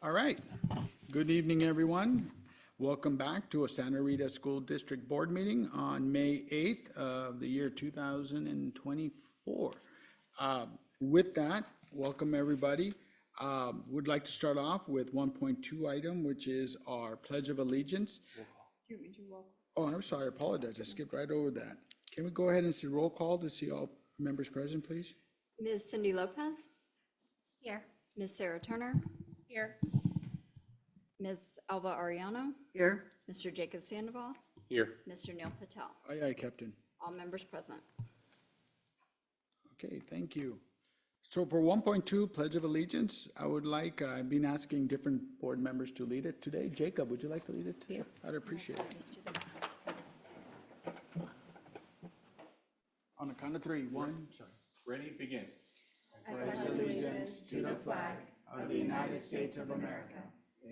All right. Good evening, everyone. Welcome back to a Santa Rita School District Board meeting on May 8th of the year 2024. With that, welcome everybody. Would like to start off with 1.2 item, which is our Pledge of Allegiance. Oh, I'm sorry, I apologize. I skipped right over that. Can we go ahead and see roll call to see all members present, please? Ms. Cindy Lopez? Here. Ms. Sarah Turner? Here. Ms. Alva Ariano? Here. Mr. Jacob Sandoval? Here. Mr. Neil Patel? Aye, aye, Captain. All members present. Okay, thank you. So for 1.2 Pledge of Allegiance, I would like, I've been asking different board members to lead it today. Jacob, would you like to lead it today? I'd appreciate it. On the count of three. One, Ready, begin. I pledge allegiance to the flag of the United States of America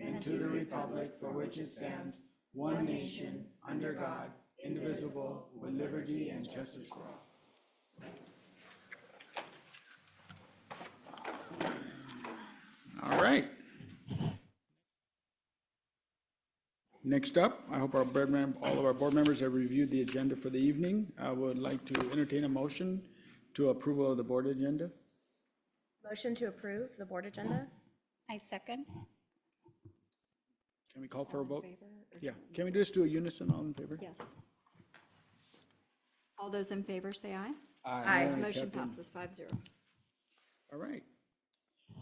and to the republic for which it stands, one nation, under God, indivisible, with liberty and justice for all. all right. Next up, I hope all of our board members have reviewed the agenda for the evening. I would like to entertain a motion to approval of the board agenda. Motion to approve the board agenda? I second. Can we call for a vote? Favor or- Yeah, can we just do a unison, all in favor? Yes. All those in favor say aye. Aye. Motion Captain. passes 5-0. All right.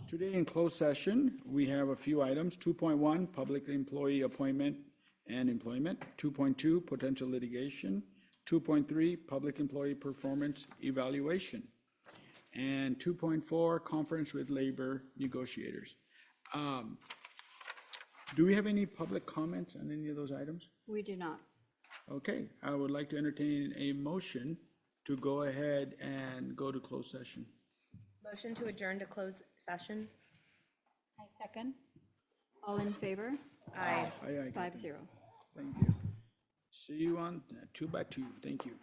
Today in closed session, we have a few items. 2.1, public employee appointment and employment. 2.2, potential litigation. 2.3, public employee performance evaluation. And 2.4, conference with labor negotiators. Do we have any public comments on any of those items? We do not. Okay, I would like to entertain a motion to go ahead and go to closed session. Motion to adjourn to closed session? I second. All in favor? Aye. Aye, aye, Captain. 5-0. Thank you. See you on 2x2. Thank you.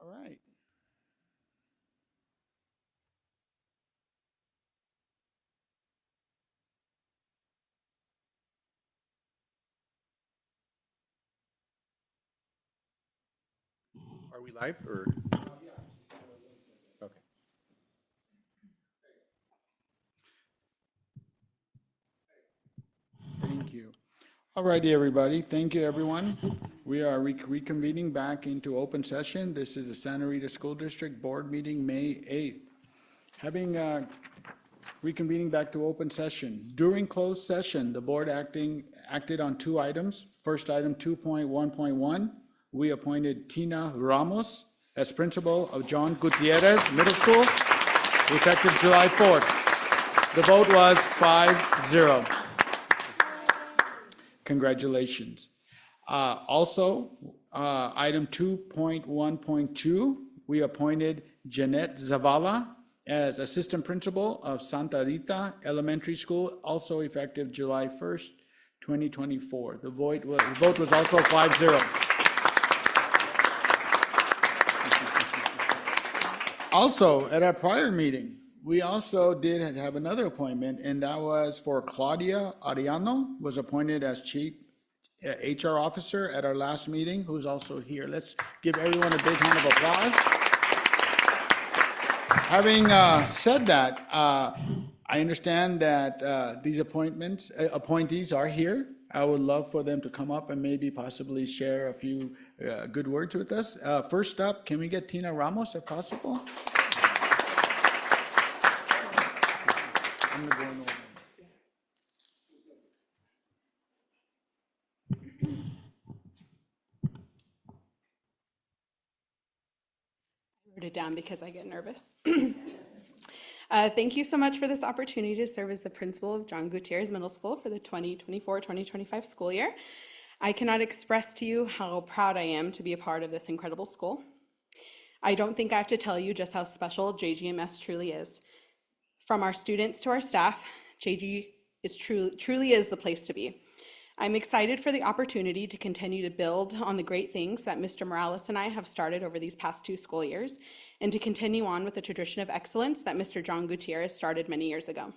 All right. Are we live or? Okay. Thank you. All righty, everybody. Thank you, everyone. We are reconvening back into open session. This is the Santa Rita School District Board meeting, May 8th. Having reconvening back to open session. During closed session, the board acted on two items. First item 2.1.1, we appointed Tina Ramos as principal of John Gutierrez Middle School, effective July 4th. The vote was 5-0. Congratulations. Also, item 2.1.2, we appointed Jeanette Zavala as assistant principal of Santa Rita Elementary School, also effective July 1st, 2024. The vote was also 5-0. Also, at our prior meeting, we also did have another appointment, and that was for Claudia Ariano, was appointed as chief HR officer at our last meeting, who's also here. Let's give everyone a big hand of applause. Having said that, I understand that these appointees are here. I would love for them to come up and maybe possibly share a few good words with us. First up, can we get Tina Ramos if possible? I'm gonna go in order. Wrote it down because I get nervous. Thank you so much for this opportunity to serve as the principal of John Gutierrez Middle School for the 2024-2025 school year. I cannot express to you how proud I am to be a part of this incredible school. I don't think I have to tell you just how special JGMS truly is. From our students to our staff, JG is truly is the place to be. I'm excited for the opportunity to continue to build on the great things that Mr. Morales and I have started over these past 2 school years, and to continue on with the tradition of excellence that Mr. John Gutierrez started many years ago.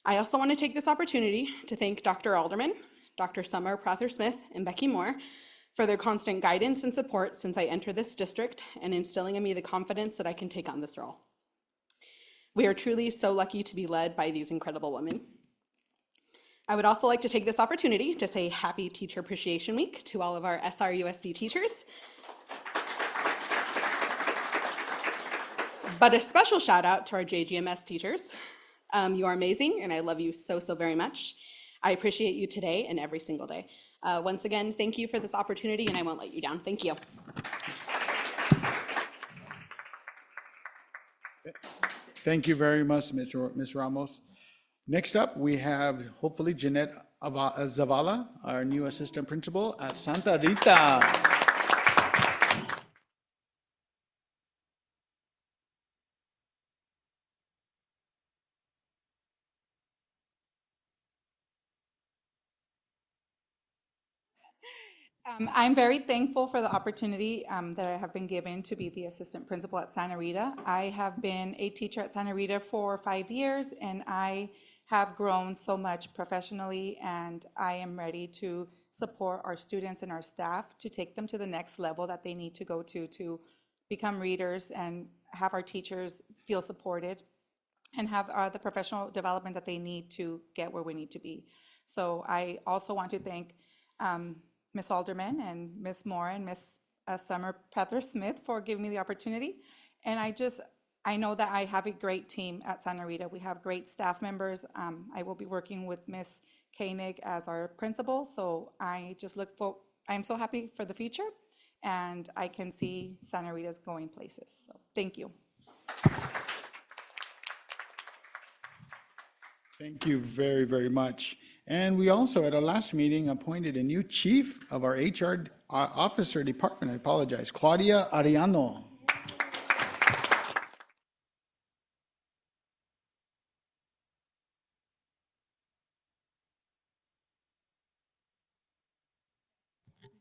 I also want to take this opportunity to thank Dr. Alderman, Dr. Summer Prather-Smith, and Becky Moore for their constant guidance and support since I entered this district and instilling in me the confidence that I can take on this role. We are truly so lucky to be led by these incredible women. I would also like to take this opportunity to say Happy Teacher Appreciation Week to all of our SRUSD teachers. But a special shout out to our JGMS teachers. You are amazing, and I love you so, so very much. I appreciate you today and every single day. Once again, thank you for this opportunity, and I won't let you down. Thank you. Thank you very much, Ms. Ramos. Next up, we have hopefully Jeanette Zavala, our new assistant principal at Santa Rita. I'm very thankful for the opportunity that I have been given to be the assistant principal at Santa Rita. I have been a teacher at Santa Rita for 5 years, and I have grown so much professionally, and I am ready to support our students and our staff to take them to the next level that they need to go to become readers and have our teachers feel supported and have the professional development that they need to get where we need to be. So I also want to thank Ms. Alderman and Ms. Moore and Ms. Summer Prather-Smith for giving me the opportunity. And I know that I have a great team at Santa Rita. We have great staff members. I will be working with Ms. Koenig as our principal. So I'm so happy for the future, and I can see Santa Rita's going places. So thank you. Thank you very, very much. And we also, at our last meeting, appointed a new chief of our HR officer department. I apologize, Claudia Ariano.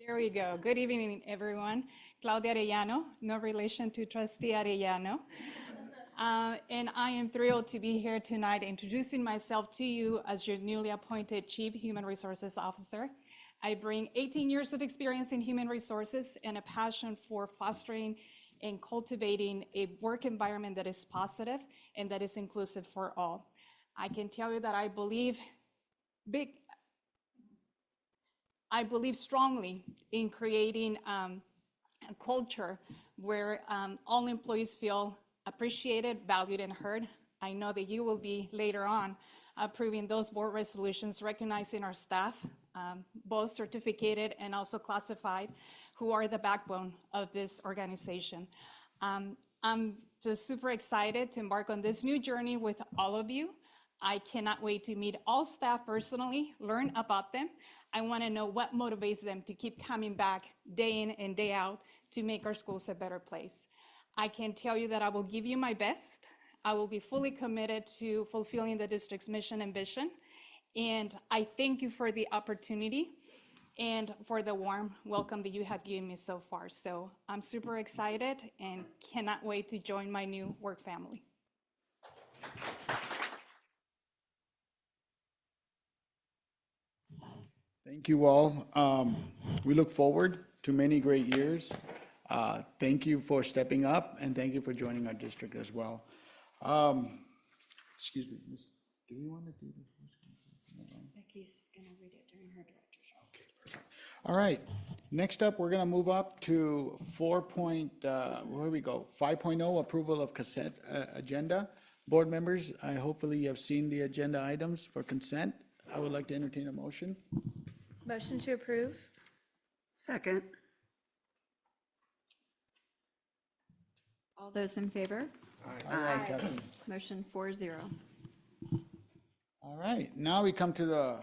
There we go. Good evening, everyone. Claudia Arellano, no relation to Trustee Arellano. And I am thrilled to be here tonight introducing myself to you as your newly appointed Chief Human Resources Officer. I bring 18 years of experience in human resources and a passion for fostering and cultivating a work environment that is positive and that is inclusive for all. I can tell you that I believe strongly in creating a culture where all employees feel appreciated, valued, and heard. I know that you will be later on approving those board resolutions recognizing our staff, both certificated and also classified, who are the backbone of this organization. I'm just super excited to embark on this new journey with all of you. I cannot wait to meet all staff personally, learn about them. I want to know what motivates them to keep coming back day in and day out to make our schools a better place. I can tell you that I will give you my best. I will be fully committed to fulfilling the district's mission and vision. And I thank you for the opportunity and for the warm welcome that you have given me so far. So I'm super excited and cannot wait to join my new work family. Thank you all. We look forward to many great years. Thank you for stepping up, and thank you for joining our district as well. Excuse me, Miss, do we want to do this? Becky's going to read it during her director's report. Okay, perfect. All right, next up, we're going to move up to 5.0, approval of consent agenda. Board members, hopefully you have seen the agenda items for consent. I would like to entertain a motion. Motion to approve? Second. All those in favor? Aye. Captain. Motion 4-0. All right, now we come to the,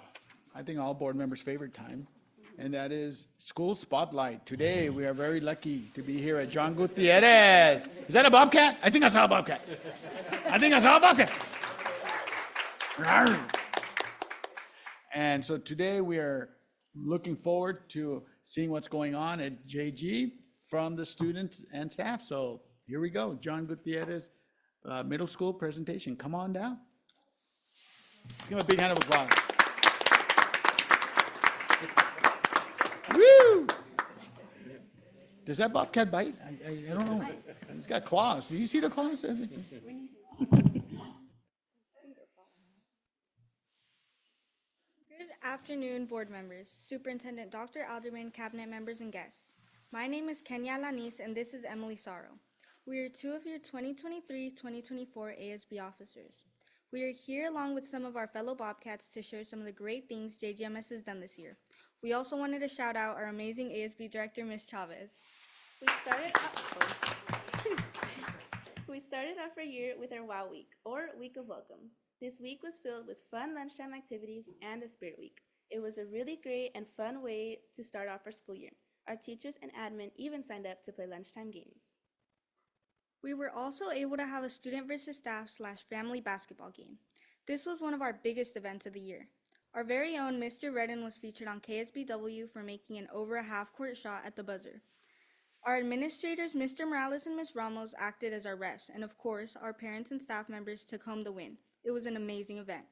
I think all board members' favorite time, and that is school spotlight. Today, we are very lucky to be here at John Gutierrez. Is that a bobcat? I think I saw a bobcat. Rawr. And so today we are looking forward to seeing what's going on at JG from the students and staff. So here we go, John Gutierrez Middle School presentation. Come on down. Give him a big hand of applause. Woo! Does that bobcat bite? I don't know. It's got claws. Do you see the claws? Good afternoon, board members, Superintendent Dr. Alderman, cabinet members, and guests. My name is Kenya Lanis, and this is Emily Sorrow. We are two of your 2023-2024 ASB officers. We are here along with some of our fellow Bobcats to share some of the great things JGMS has done this year. We also wanted to shout out our amazing ASB director, Ms. Chavez. We started off our year with our Wow Week, or Week of Welcome. This week was filled with fun lunchtime activities and a Spirit Week. It was a really great and fun way to start off our school year. Our teachers and admin even signed up to play lunchtime games. We were also able to have a student versus staff / family basketball game. This was one of our biggest events of the year. Our very own Mr. Redden was featured on KSBW for making an over a half-court shot at the buzzer. Our administrators, Mr. Morales and Ms. Ramos, acted as our refs, and of course, our parents and staff members took home the win. It was an amazing event.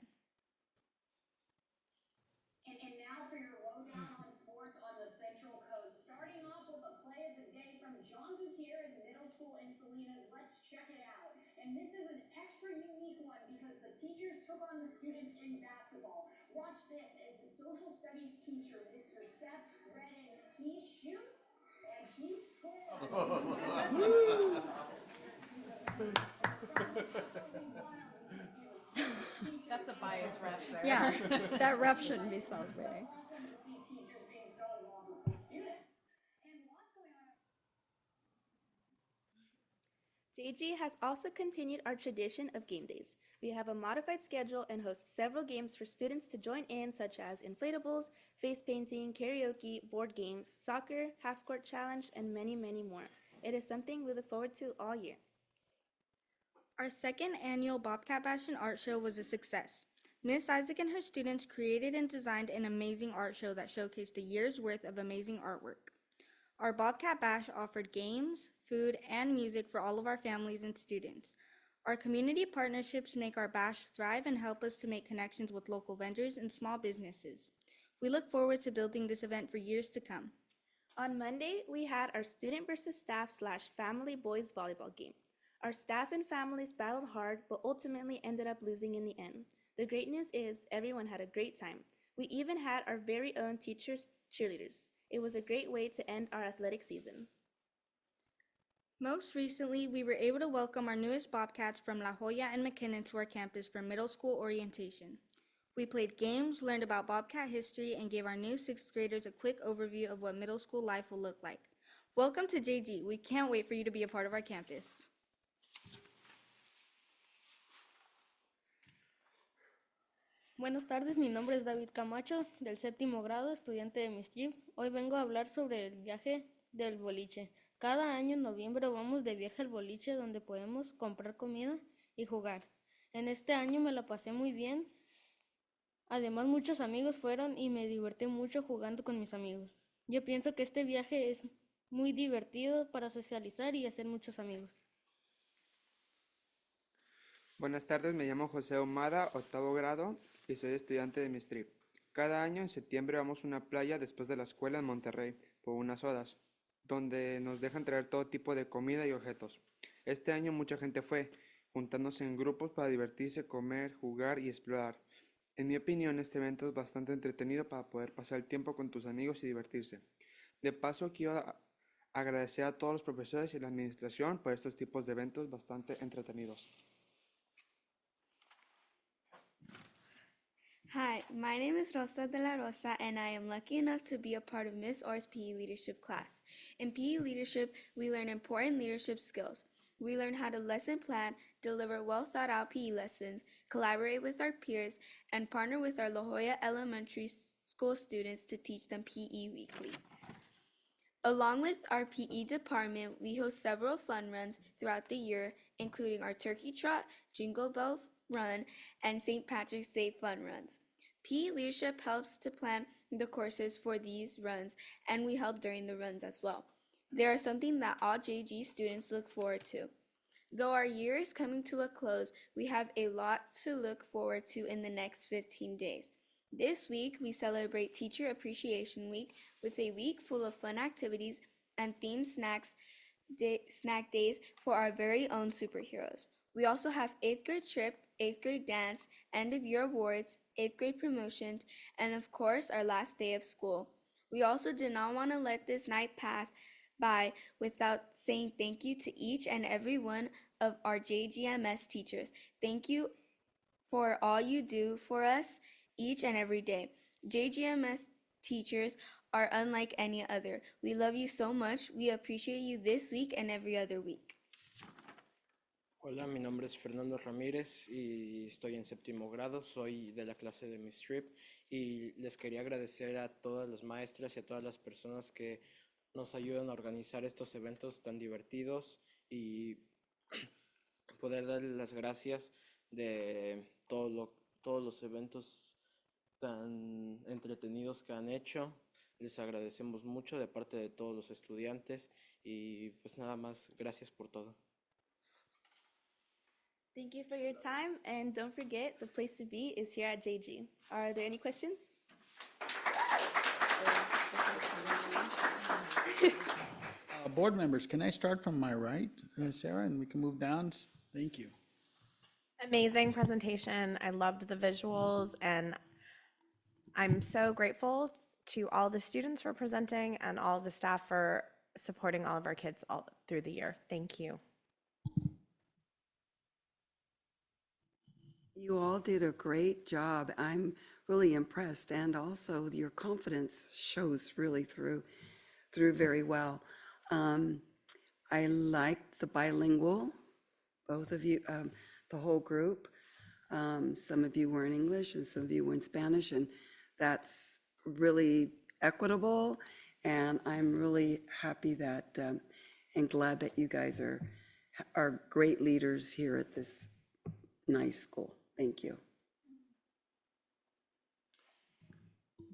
And now for your lowdown on sports on the Central Coast. Starting off with a play of the day from John Gutierrez Middle School in Salinas. Let's check it out. And this is an extra unique one because the teachers took on the students in basketball. Watch this as social studies teacher, Mr. Seth Redden, he shoots and he scores. That's a biased ref there. Yeah, that ref shouldn't be celebrating. Awesome to see teachers being so involved with the students. And lots going on. JG has also continued our tradition of game days. We have a modified schedule and host several games for students to join in, such as inflatables, face painting, karaoke, board games, soccer, half-court challenge, and many, many more. It is something we look forward to all year. Our second annual Bobcat Bash and Art Show was a success. Miss Isaac and her students created and designed an amazing art show that showcased a year's worth of amazing artwork. Our Bobcat Bash offered games, food, and music for all of our families and students. Our community partnerships make our bash thrive and help us to make connections with local vendors and small businesses. We look forward to building this event for years to come. On Monday, we had our student versus staff / family boys volleyball game. Our staff and families battled hard, but ultimately ended up losing in the end. The great news is everyone had a great time. We even had our very own teachers cheerleaders. It was a great way to end our athletic season. Most recently, we were able to welcome our newest Bobcats from La Jolla and McKinnon to our campus for middle school orientation. We played games, learned about Bobcat history, and gave our new 6th graders a quick overview of what middle school life will look like. Welcome to JG. We can't wait for you to be a part of our campus. Buenas tardes, mi nombre es David Camacho, del 7º grado, estudiante de MISTRIP. Hoy vengo a hablar sobre el viaje del boliche. Cada año en noviembre vamos de viaje al boliche donde podemos comprar comida y jugar. En este año me la pasé muy bien. Además, muchos amigos fueron y me divertí mucho jugando con mis amigos. Yo pienso que este viaje es muy divertido para socializar y hacer muchos amigos. Buenas tardes, me llamo José Ahumada, 8º grado y soy estudiante de MISTRIP. Cada año en septiembre vamos a una playa después de la escuela en Monterrey por unas sodas, donde nos dejan traer todo tipo de comida y objetos. Este año mucha gente fue, juntándose en grupos para divertirse, comer, jugar y explorar. En mi opinión, este evento es bastante entretenido para poder pasar el tiempo con tus amigos y divertirse. De paso, quiero agradecer a todos los profesores y la administración por estos tipos de eventos bastante entretenidos. Hi, my name is Rosa de la Rosa, and I am lucky enough to be a part of Miss Or's PE leadership class. In PE leadership, we learn important leadership skills. We learn how to lesson plan, deliver well thought out PE lessons, collaborate with our peers, and partner with our La Jolla Elementary School students to teach them PE weekly. Along with our PE department, we host several fun runs throughout the year, including our Turkey Trot, Jingle Bell Run, and St. Patrick's Day fun runs. PE leadership helps to plan the courses for these runs, and we help during the runs as well. They are something that all JG students look forward to. Though our year is coming to a close, we have a lot to look forward to in the next 15 days. This week, we celebrate Teacher Appreciation Week with a week full of fun activities and themed snack days for our very own superheroes. We also have 8th grade trip, 8th grade dance, end of year awards, 8th grade promotion, and of course our last day of school. We also did not want to let this night pass by without saying thank you to each and every one of our JGMS teachers. Thank you for all you do for us each and every day. JGMS teachers are unlike any other. We love you so much. We appreciate you this week and every other week. Hola, mi nombre es Fernando Ramírez y estoy en 7º grado, soy de la clase de Miss Trip y les quería agradecer a todas las maestras y a todas las personas que nos ayudan a organizar estos eventos tan divertidos y poder darles las gracias de todos los eventos tan entretenidos que han hecho. Les agradecemos mucho de parte de todos los estudiantes y pues nada más, gracias por todo. Thank you for your time, and don't forget, the place to be is here at JG. Are there any questions? Board members, can I start from my right, Sarah, and we can move down? Thank you. Amazing presentation. I loved the visuals, and I'm so grateful to all the students for presenting and all the staff for supporting all of our kids all through the year. Thank you. You all did a great job. I'm really impressed, and also your confidence shows really through very well. I liked the bilingual, both of you, the whole group. Some of you were in English and some of you were in Spanish, and that's really equitable. And I'm really happy that and glad that you guys are great leaders here at this nice school. Thank you.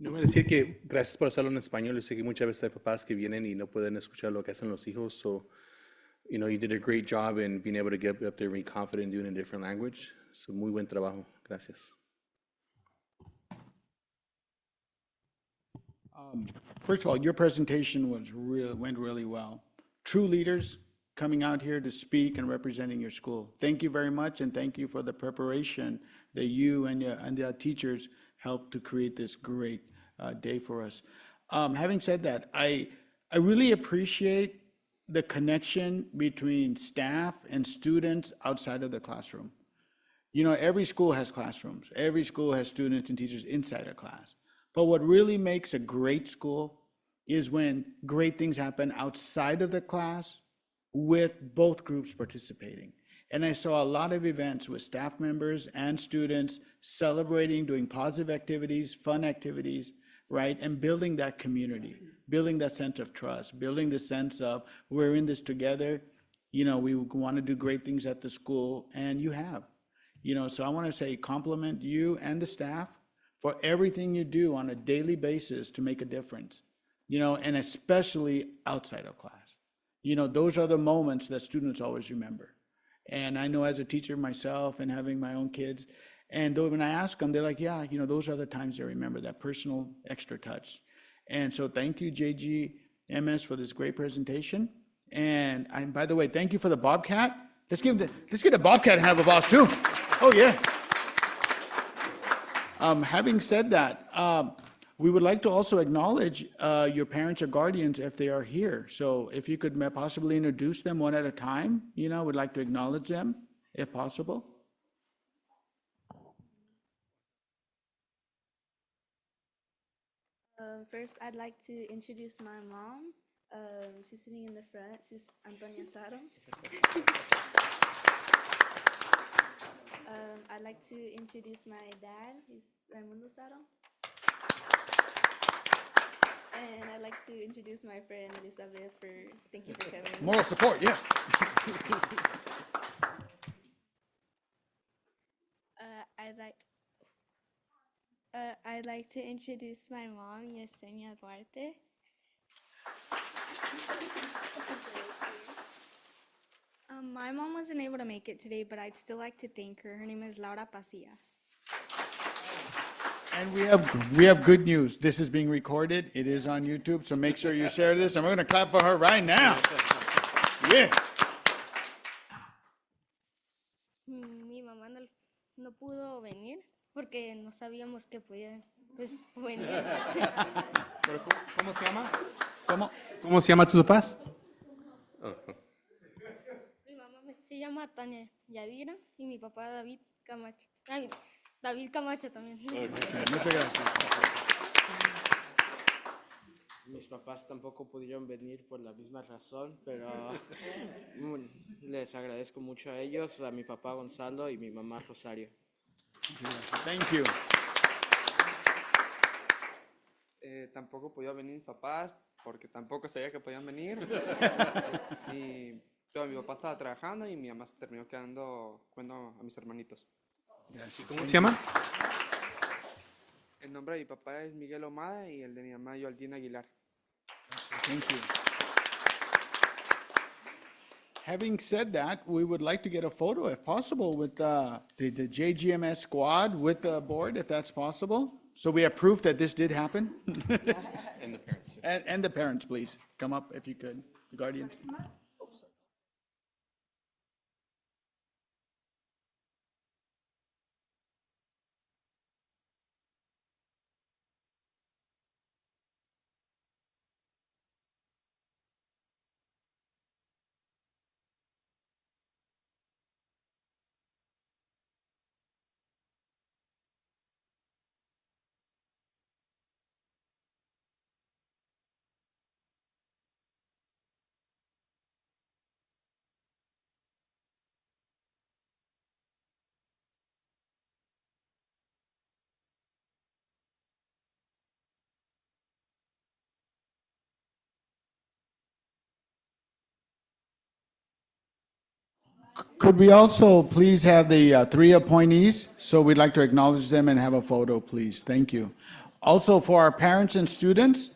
No voy a decir que gracias por hacerlo en español. Yo sé que muchas veces hay papás que vienen y no pueden escuchar lo que hacen los hijos. So, you did a great job in being able to get up there and be confident in doing it in a different language. So, muy buen trabajo. Gracias. First of all, your presentation went really well. True leaders coming out here to speak and representing your school. Thank you very much, and thank you for the preparation that you and the teachers helped to create this great day for us. Having said that, I really appreciate the connection between staff and students outside of the classroom. Every school has classrooms. Every school has students and teachers inside a class. But what really makes a great school is when great things happen outside of the class with both groups participating. And I saw a lot of events with staff members and students celebrating, doing positive activities, fun activities, right? And building that community, building that sense of trust, building the sense of we're in this together. We want to do great things at the school, and you have. So I want to say compliment you and the staff for everything you do on a daily basis to make a difference, and especially outside of class. Those are the moments that students always remember. And I know as a teacher myself and having my own kids, and when I ask them, they're like, yeah, those are the times they remember, that personal extra touch. And so thank you, JGMS, for this great presentation. And by the way, thank you for the Bobcat. Let's get the Bobcat a hand of applause too. Oh, yeah. Having said that, we would like to also acknowledge your parents or guardians if they are here. So if you could possibly introduce them one at a time, we'd like to acknowledge them if possible. First, I'd like to introduce my mom. She's sitting in the front. She's Antonia Saro. I'd like to introduce my dad. He's Raimundo Saro. And I'd like to introduce my friend Elizabeth thank you for coming. Moral support, yeah. I'd like to introduce my mom, Yesenia Duarte. My mom wasn't able to make it today, but I'd still like to thank her. Her name is Laura Pasillas. And we have good news. This is being recorded. It is on YouTube, so make sure you share this. And we're going to clap for her right now. Yeah. Mi mamá no pudo venir porque no sabíamos que podía venir. ¿Pero cómo se llama? ¿Cómo se llama tus papás? Mi mamá se llama Tania Yadira y mi papá David Camacho. Ay, David Camacho también. Okay. Muchas gracias. Mis papás tampoco pudieron venir por la misma razón, pero les agradezco mucho a ellos, a mi papá Gonzalo y mi mamá Rosario. Thank you. Tampoco pudieron venir mis papás porque tampoco sabía que podían venir. Pero mi papá estaba trabajando y mi mamá se terminó quedando cuidando a mis hermanitos. ¿Cómo se llama? El nombre de mi papá es Miguel Omada y el de mi mamá Yoaldina Aguilar. Thank you. Having said that, we would like to get a photo, if possible, with the JGMS squad with the board, if that's possible. So we have proof that this did happen. And the parents. And the parents, please, come up if you could, the guardians. Could we also please have the three appointees? So we'd like to acknowledge them and have a photo, please. Thank you. Also, for our parents and students,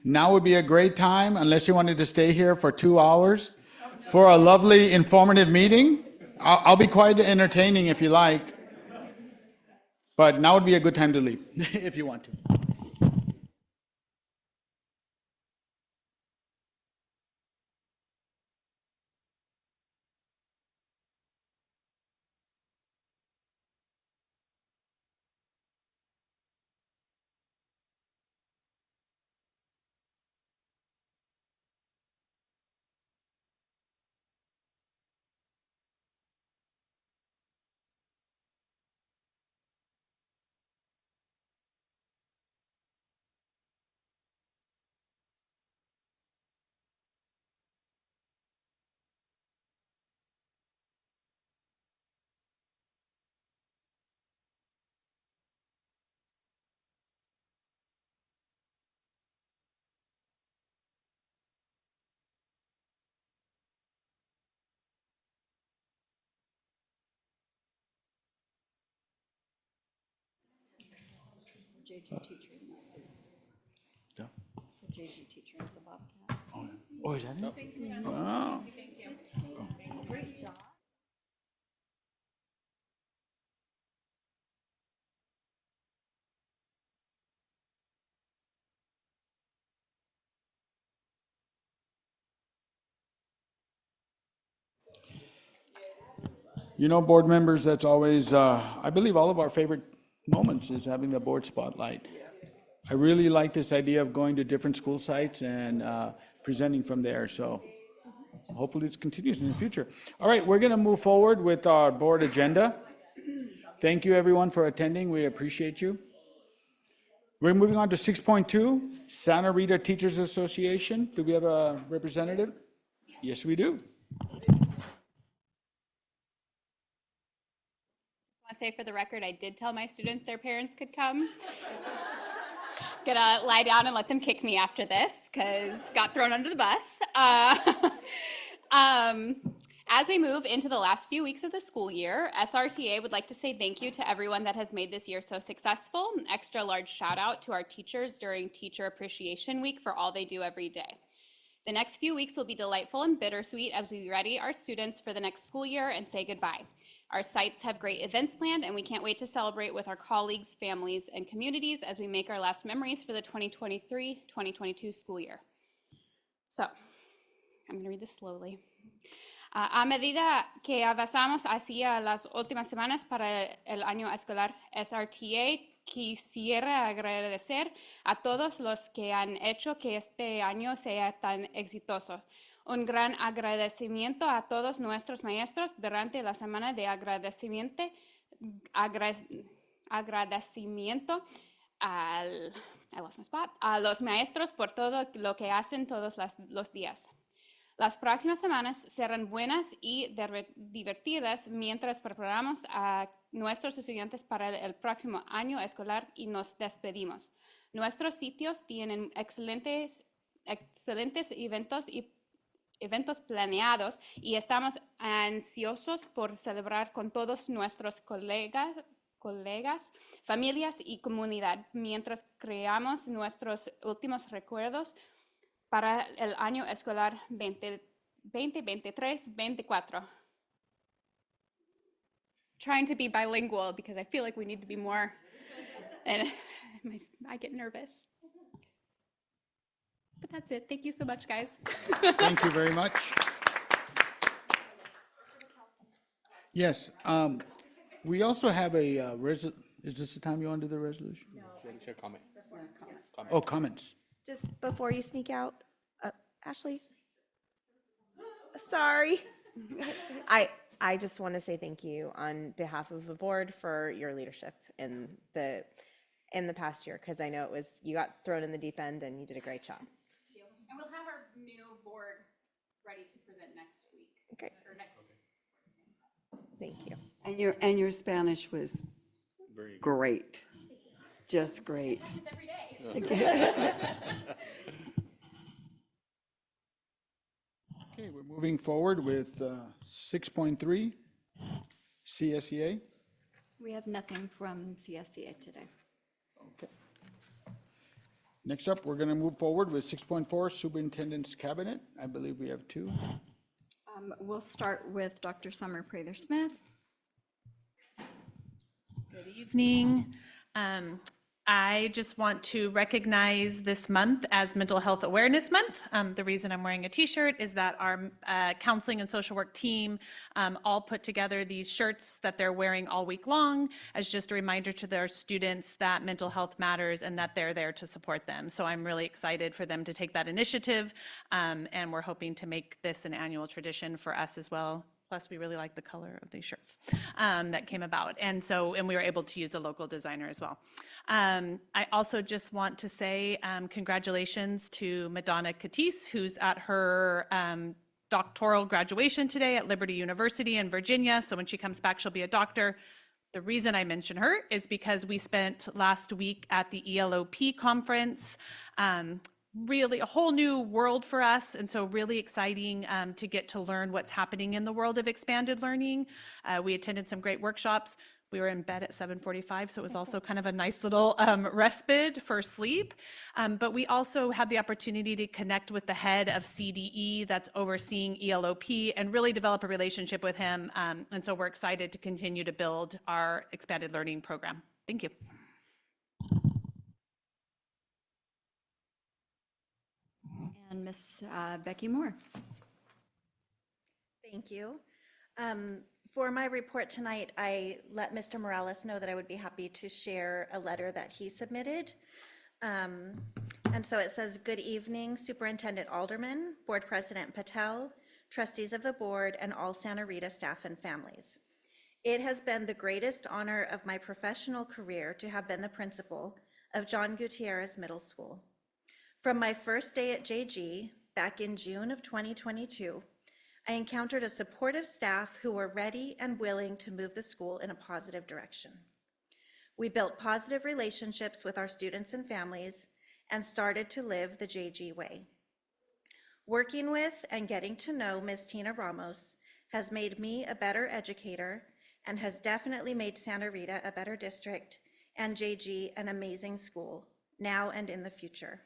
now would be a great time, unless you wanted to stay here for 2 hours, for a lovely informative meeting. I'll be quite entertaining if you like, but now would be a good time to leave, if you want to. It's a JG teacher in that Zoom. It's a JG teacher in the Bobcat. Oh, is that it? Wow. Great job. You know, board members, that's always, I believe all of our favorite moments is having the board spotlight. I really like this idea of going to different school sites and presenting from there, so hopefully this continues in the future. All right, we're gonna move forward with our board agenda. Thank you, everyone, for attending. We appreciate you. We're moving on to 6.2, Santa Rita Teachers Association. Do we have a representative? Yes, we do. I say for the record, I did tell my students their parents could come. Gonna lie down and let them kick me after this, because got thrown under the bus. As we move into the last few weeks of the school year, SRTA would like to say thank you to everyone that has made this year so successful. An extra large shout out to our teachers during Teacher Appreciation Week for all they do every day. The next few weeks will be delightful and bittersweet as we ready our students for the next school year and say goodbye. Our sites have great events planned, and we can't wait to celebrate with our colleagues, families, and communities as we make our last memories for the 2023-2022 school year. So, I'm going to read this slowly. A medida que avanzamos hacia las últimas semanas para el año escolar, SRTA quisiera agradecer a todos los que han hecho que este año sea tan exitoso. Un gran agradecimiento a todos nuestros maestros durante la semana de agradecimiento a los maestros por todo lo que hacen todos los días. Las próximas semanas serán buenas y divertidas mientras preparamos a nuestros estudiantes para el próximo año escolar y nos despedimos. Nuestros sitios tienen excelentes eventos planeados y estamos ansiosos por celebrar con todos nuestros colegas, familias y comunidad mientras creamos nuestros últimos recuerdos para el año escolar 2023-24. Trying to be bilingual because I feel like we need to be more, and I get nervous. But that's it. Thank you so much, guys. Thank you very much. Yes, we also have a, is this the time you want to do the resolution? No. Comment. Oh, comments. Just before you sneak out, Ashley, sorry. I just want to say thank you on behalf of the board for your leadership in the past year, because I know you got thrown in the deep end and you did a great job. And we'll have our new board ready to present next week. Okay. Or next. Thank you. And your Spanish was Very great. Just great. Practice every day. Okay, we're moving forward with 6.3, CSEA. We have nothing from CSEA today. Okay. Next up, we're going to move forward with 6.4 Superintendent's Cabinet. I believe we have two. We'll start with Dr. Summer Prather-Smith. Good evening. I just want to recognize this month as Mental Health Awareness Month. The reason I'm wearing a t-shirt is that our counseling and social work team all put together these shirts that they're wearing all week long as just a reminder to their students that mental health matters and that they're there to support them. So I'm really excited for them to take that initiative, and we're hoping to make this an annual tradition for us as well. Plus, we really like the color of these shirts that came about. And we were able to use the local designer as well. I also just want to say congratulations to Madonna Catisse, who's at her doctoral graduation today at Liberty University in Virginia. So when she comes back, she'll be a doctor. The reason I mention her is because we spent last week at the ELOP conference, really a whole new world for us, and so really exciting to get to learn what's happening in the world of expanded learning. We attended some great workshops. We were in bed at 7:45, so it was also kind of a nice little respite for sleep. But we also had the opportunity to connect with the head of CDE that's overseeing ELOP and really develop a relationship with him. And so we're excited to continue to build our expanded learning program. Thank you. And Miss Becky Moore. Thank you. For my report tonight, I let Mr. Morales know that I would be happy to share a letter that he submitted. And so it says, "Good evening, Superintendent Alderman, Board President Patel, trustees of the board, and all Santa Rita staff and families. It has been the greatest honor of my professional career to have been the principal of John Gutierrez Middle School. From my first day at JG back in June of 2022, I encountered a supportive staff who were ready and willing to move the school in a positive direction. We built positive relationships with our students and families and started to live the JG way. Working with and getting to know Ms. Tina Ramos has made me a better educator and has definitely made Santa Rita a better district and JG an amazing school, now and in the future.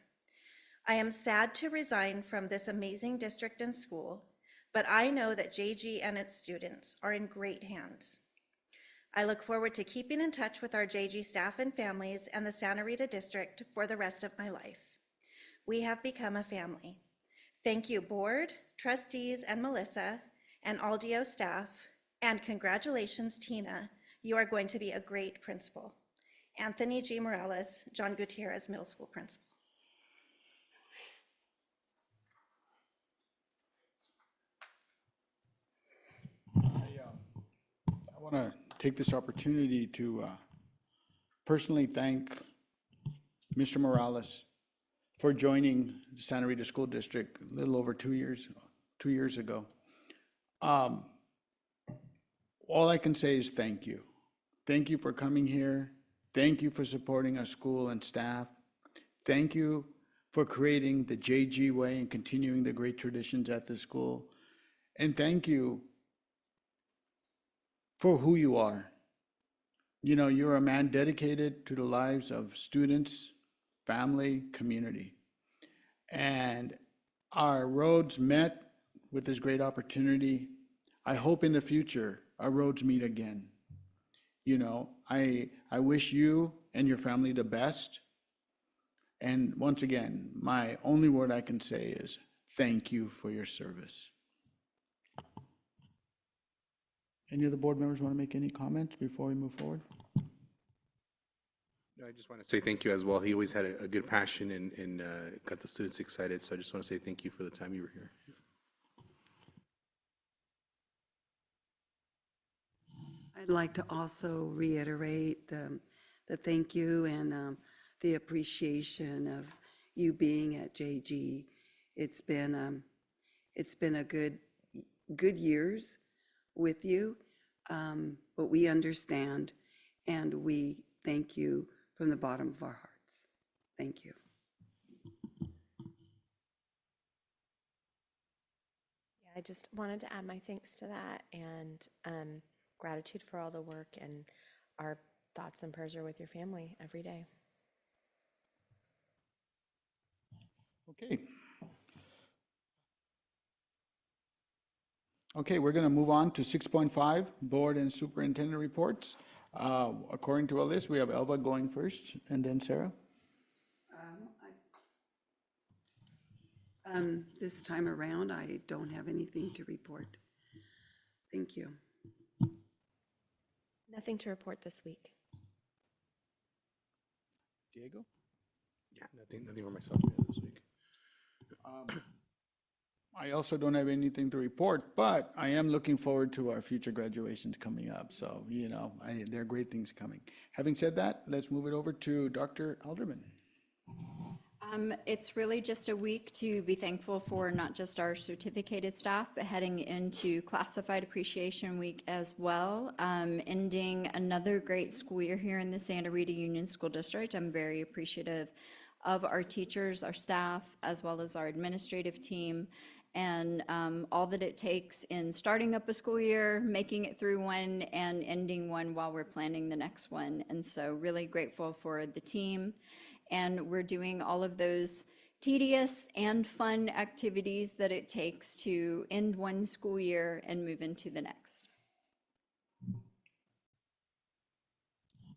I am sad to resign from this amazing district and school, but I know that JG and its students are in great hands. I look forward to keeping in touch with our JG staff and families and the Santa Rita district for the rest of my life. We have become a family. Thank you, board, trustees, and Melissa, and all DO staff, and congratulations, Tina. You are going to be a great principal. Anthony G. Morales, John Gutierrez Middle School Principal." I want to take this opportunity to personally thank Mr. Morales for joining the Santa Rita School District a little over 2 years ago. All I can say is thank you. Thank you for coming here. Thank you for supporting our school and staff. Thank you for creating the JG way and continuing the great traditions at the school. And thank you for who you are. You know, you're a man dedicated to the lives of students, family, community. And our roads met with this great opportunity. I hope in the future our roads meet again. You know, I wish you and your family the best. And once again, my only word I can say is thank you for your service. Any of the board members want to make any comments before we move forward? I just want to say thank you as well. He always had a good passion and got the students excited. So I just want to say thank you for the time you were here. I'd like to also reiterate the thank you and the appreciation of you being at JG. It's been a good years with you, but we understand and we thank you from the bottom of our hearts. Thank you. Yeah, I just wanted to add my thanks to that and gratitude for all the work, and our thoughts and prayers are with your family every day. Okay. Okay, we're going to move on to 6.5, Board and Superintendent Reports. According to our list, we have Elva going first, and then Sarah. This time around, I don't have anything to report. Thank you. Nothing to report this week. Diego? Yeah, nothing for myself this week. I also don't have anything to report, but I am looking forward to our future graduations coming up. So, there are great things coming. Having said that, let's move it over to Dr. Alderman. It's really just a week to be thankful for not just our certificated staff, but heading into Classified Appreciation Week as well. Ending another great school year here in the Santa Rita Union School District. I'm very appreciative of our teachers, our staff, as well as our administrative team, and all that it takes in starting up a school year, making it through one, and ending one while we're planning the next one. And so really grateful for the team. And we're doing all of those tedious and fun activities that it takes to end one school year and move into the next.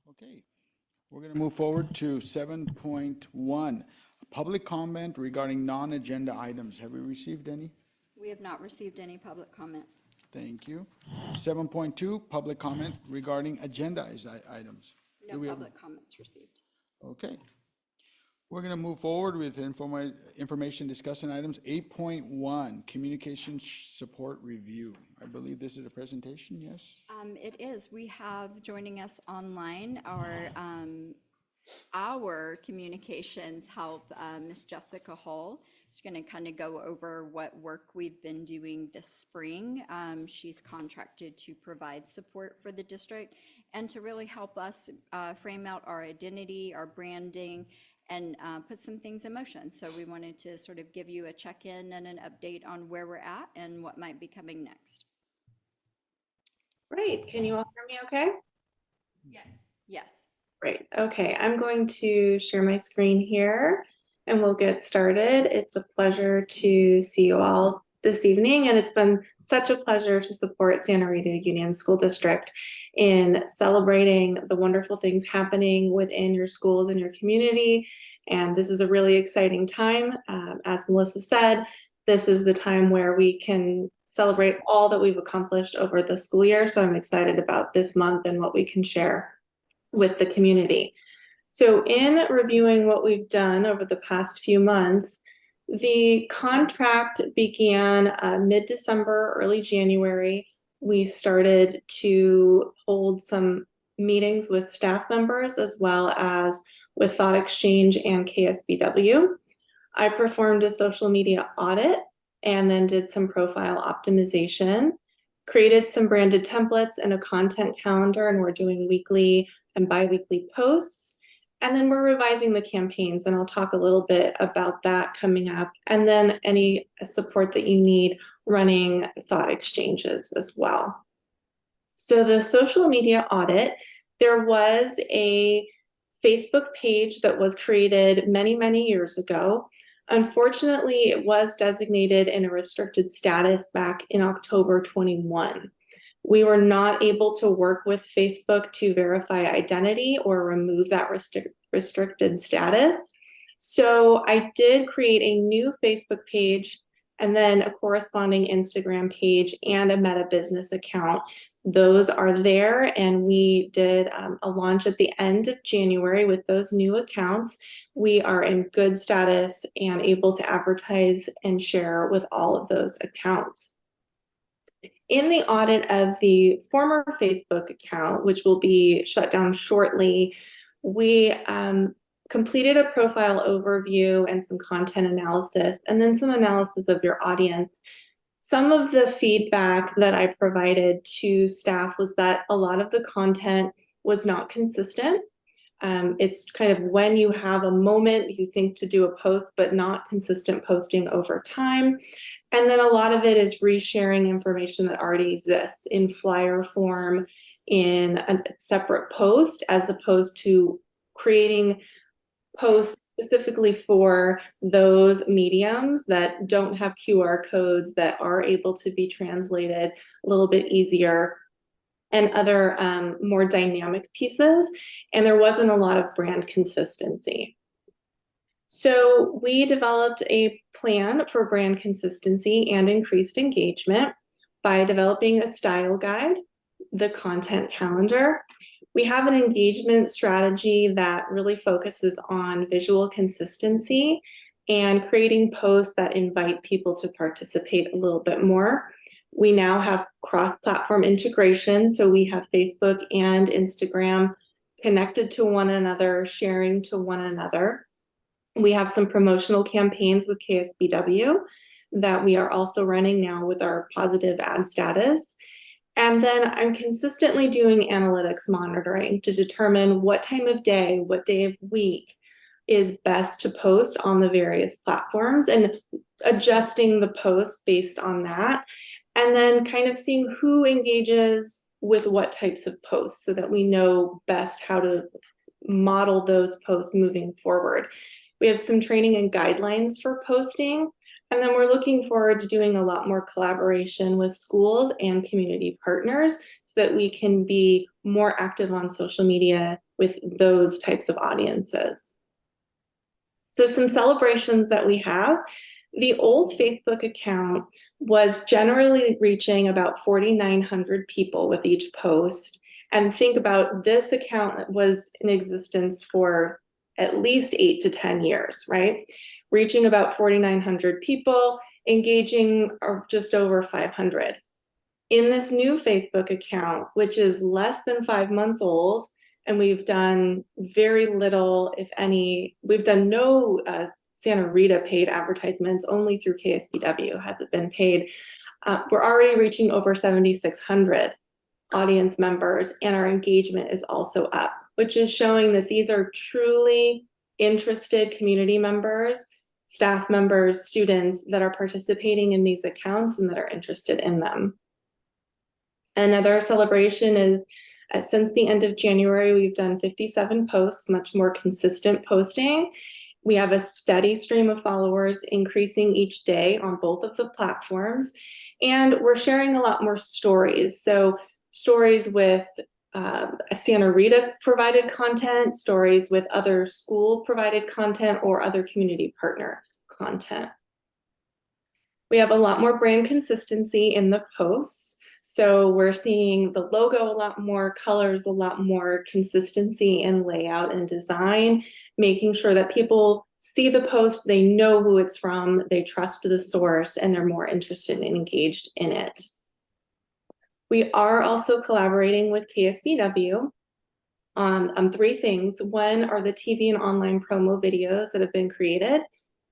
Okay, we're going to move forward to 7.1, public comment regarding non-agenda items. Have we received any? We have not received any public comment. Thank you. 7.2, public comment regarding agendized items. No public comments received. Okay. We're going to move forward with information discussion items. 8.1, communication support review. I believe this is a presentation, yes? It is. We have joining us online our communications help, Miss Jessica Hall. She's going to kind of go over what work we've been doing this spring. She's contracted to provide support for the district and to really help us frame out our identity, our branding, and put some things in motion. So we wanted to sort of give you a check-in and an update on where we're at and what might be coming next. Great. Can you all hear me okay? Yes. Yes. Great. Okay, I'm going to share my screen here and we'll get started. It's a pleasure to see you all this evening, and it's been such a pleasure to support Santa Rita Union School District in celebrating the wonderful things happening within your schools and your community. And this is a really exciting time. As Melissa said, this is the time where we can celebrate all that we've accomplished over the school year. So I'm excited about this month and what we can share with the community. So in reviewing what we've done over the past few months, the contract began mid-December, early January. We started to hold some meetings with staff members as well as with Thought Exchange and KSBW. I performed a social media audit and then did some profile optimization, created some branded templates and a content calendar, and we're doing weekly and bi-weekly posts. And then we're revising the campaigns, and I'll talk a little bit about that coming up, and then any support that you need running thought exchanges as well. So the social media audit, there was a Facebook page that was created many, many years ago. Unfortunately, it was designated in a restricted status back in October 21. We were not able to work with Facebook to verify identity or remove that restricted status. So I did create a new Facebook page and then a corresponding Instagram page and a Meta business account. Those are there, and we did a launch at the end of January with those new accounts. We are in good status and able to advertise and share with all of those accounts. In the audit of the former Facebook account, which will be shut down shortly, we completed a profile overview and some content analysis, and then some analysis of your audience. Some of the feedback that I provided to staff was that a lot of the content was not consistent. It's kind of when you have a moment, you think to do a post, but not consistent posting over time. And then a lot of it is resharing information that already exists in flyer form in a separate post, as opposed to creating posts specifically for those mediums that don't have QR codes that are able to be translated a little bit easier, and other more dynamic pieces. And there wasn't a lot of brand consistency. So we developed a plan for brand consistency and increased engagement by developing a style guide, the content calendar. We have an engagement strategy that really focuses on visual consistency and creating posts that invite people to participate a little bit more. We now have cross-platform integration, so we have Facebook and Instagram connected to one another, sharing to one another. We have some promotional campaigns with KSBW that we are also running now with our positive ad status. And then I'm consistently doing analytics monitoring to determine what time of day, what day of week is best to post on the various platforms, and adjusting the posts based on that. And then kind of seeing who engages with what types of posts so that we know best how to model those posts moving forward. We have some training and guidelines for posting. And then we're looking forward to doing a lot more collaboration with schools and community partners so that we can be more active on social media with those types of audiences. So some celebrations that we have. The old Facebook account was generally reaching about 4,900 people with each post. And think about this account that was in existence for at least 8 to 10 years, right? Reaching about 4,900 people, engaging just over 500. In this new Facebook account, which is less than 5 months old, and we've done very little, if any, we've done no Santa Rita paid advertisements, only through KSBW has it been paid. We're already reaching over 7,600 audience members, and our engagement is also up, which is showing that these are truly interested community members, staff members, students that are participating in these accounts and that are interested in them. Another celebration is since the end of January, we've done 57 posts, much more consistent posting. We have a steady stream of followers increasing each day on both of the platforms. And we're sharing a lot more stories. So stories with Santa Rita provided content, stories with other school provided content, or other community partner content. We have a lot more brand consistency in the posts. So we're seeing the logo a lot more, colors a lot more, consistency in layout and design, making sure that people see the post, they know who it's from, they trust the source, and they're more interested and engaged in it. We are also collaborating with KSBW on 3 things. 1 are the TV and online promo videos that have been created.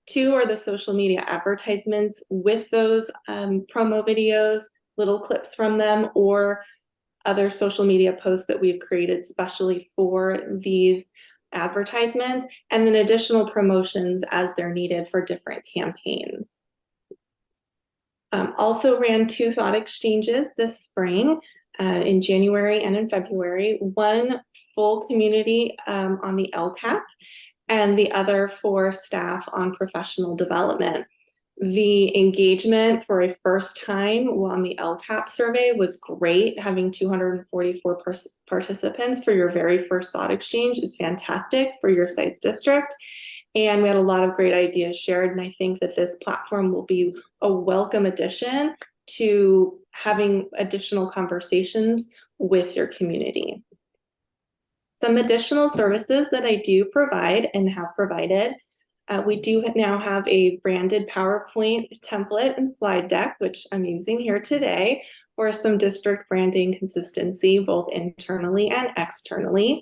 2 are the social media advertisements with those promo videos, little clips from them, or other social media posts that we've created specially for these advertisements, and then additional promotions as they're needed for different campaigns. Also ran 2 thought exchanges this spring in January and in February, one full community on the LCAP and the other for staff on professional development. The engagement for a first time on the LCAP survey was great. Having 244 participants for your very first thought exchange is fantastic for your sites district. And we had a lot of great ideas shared. And I think that this platform will be a welcome addition to having additional conversations with your community. Some additional services that I do provide and have provided. We do now have a branded PowerPoint template and slide deck, which I'm using here today for some district branding consistency, both internally and externally.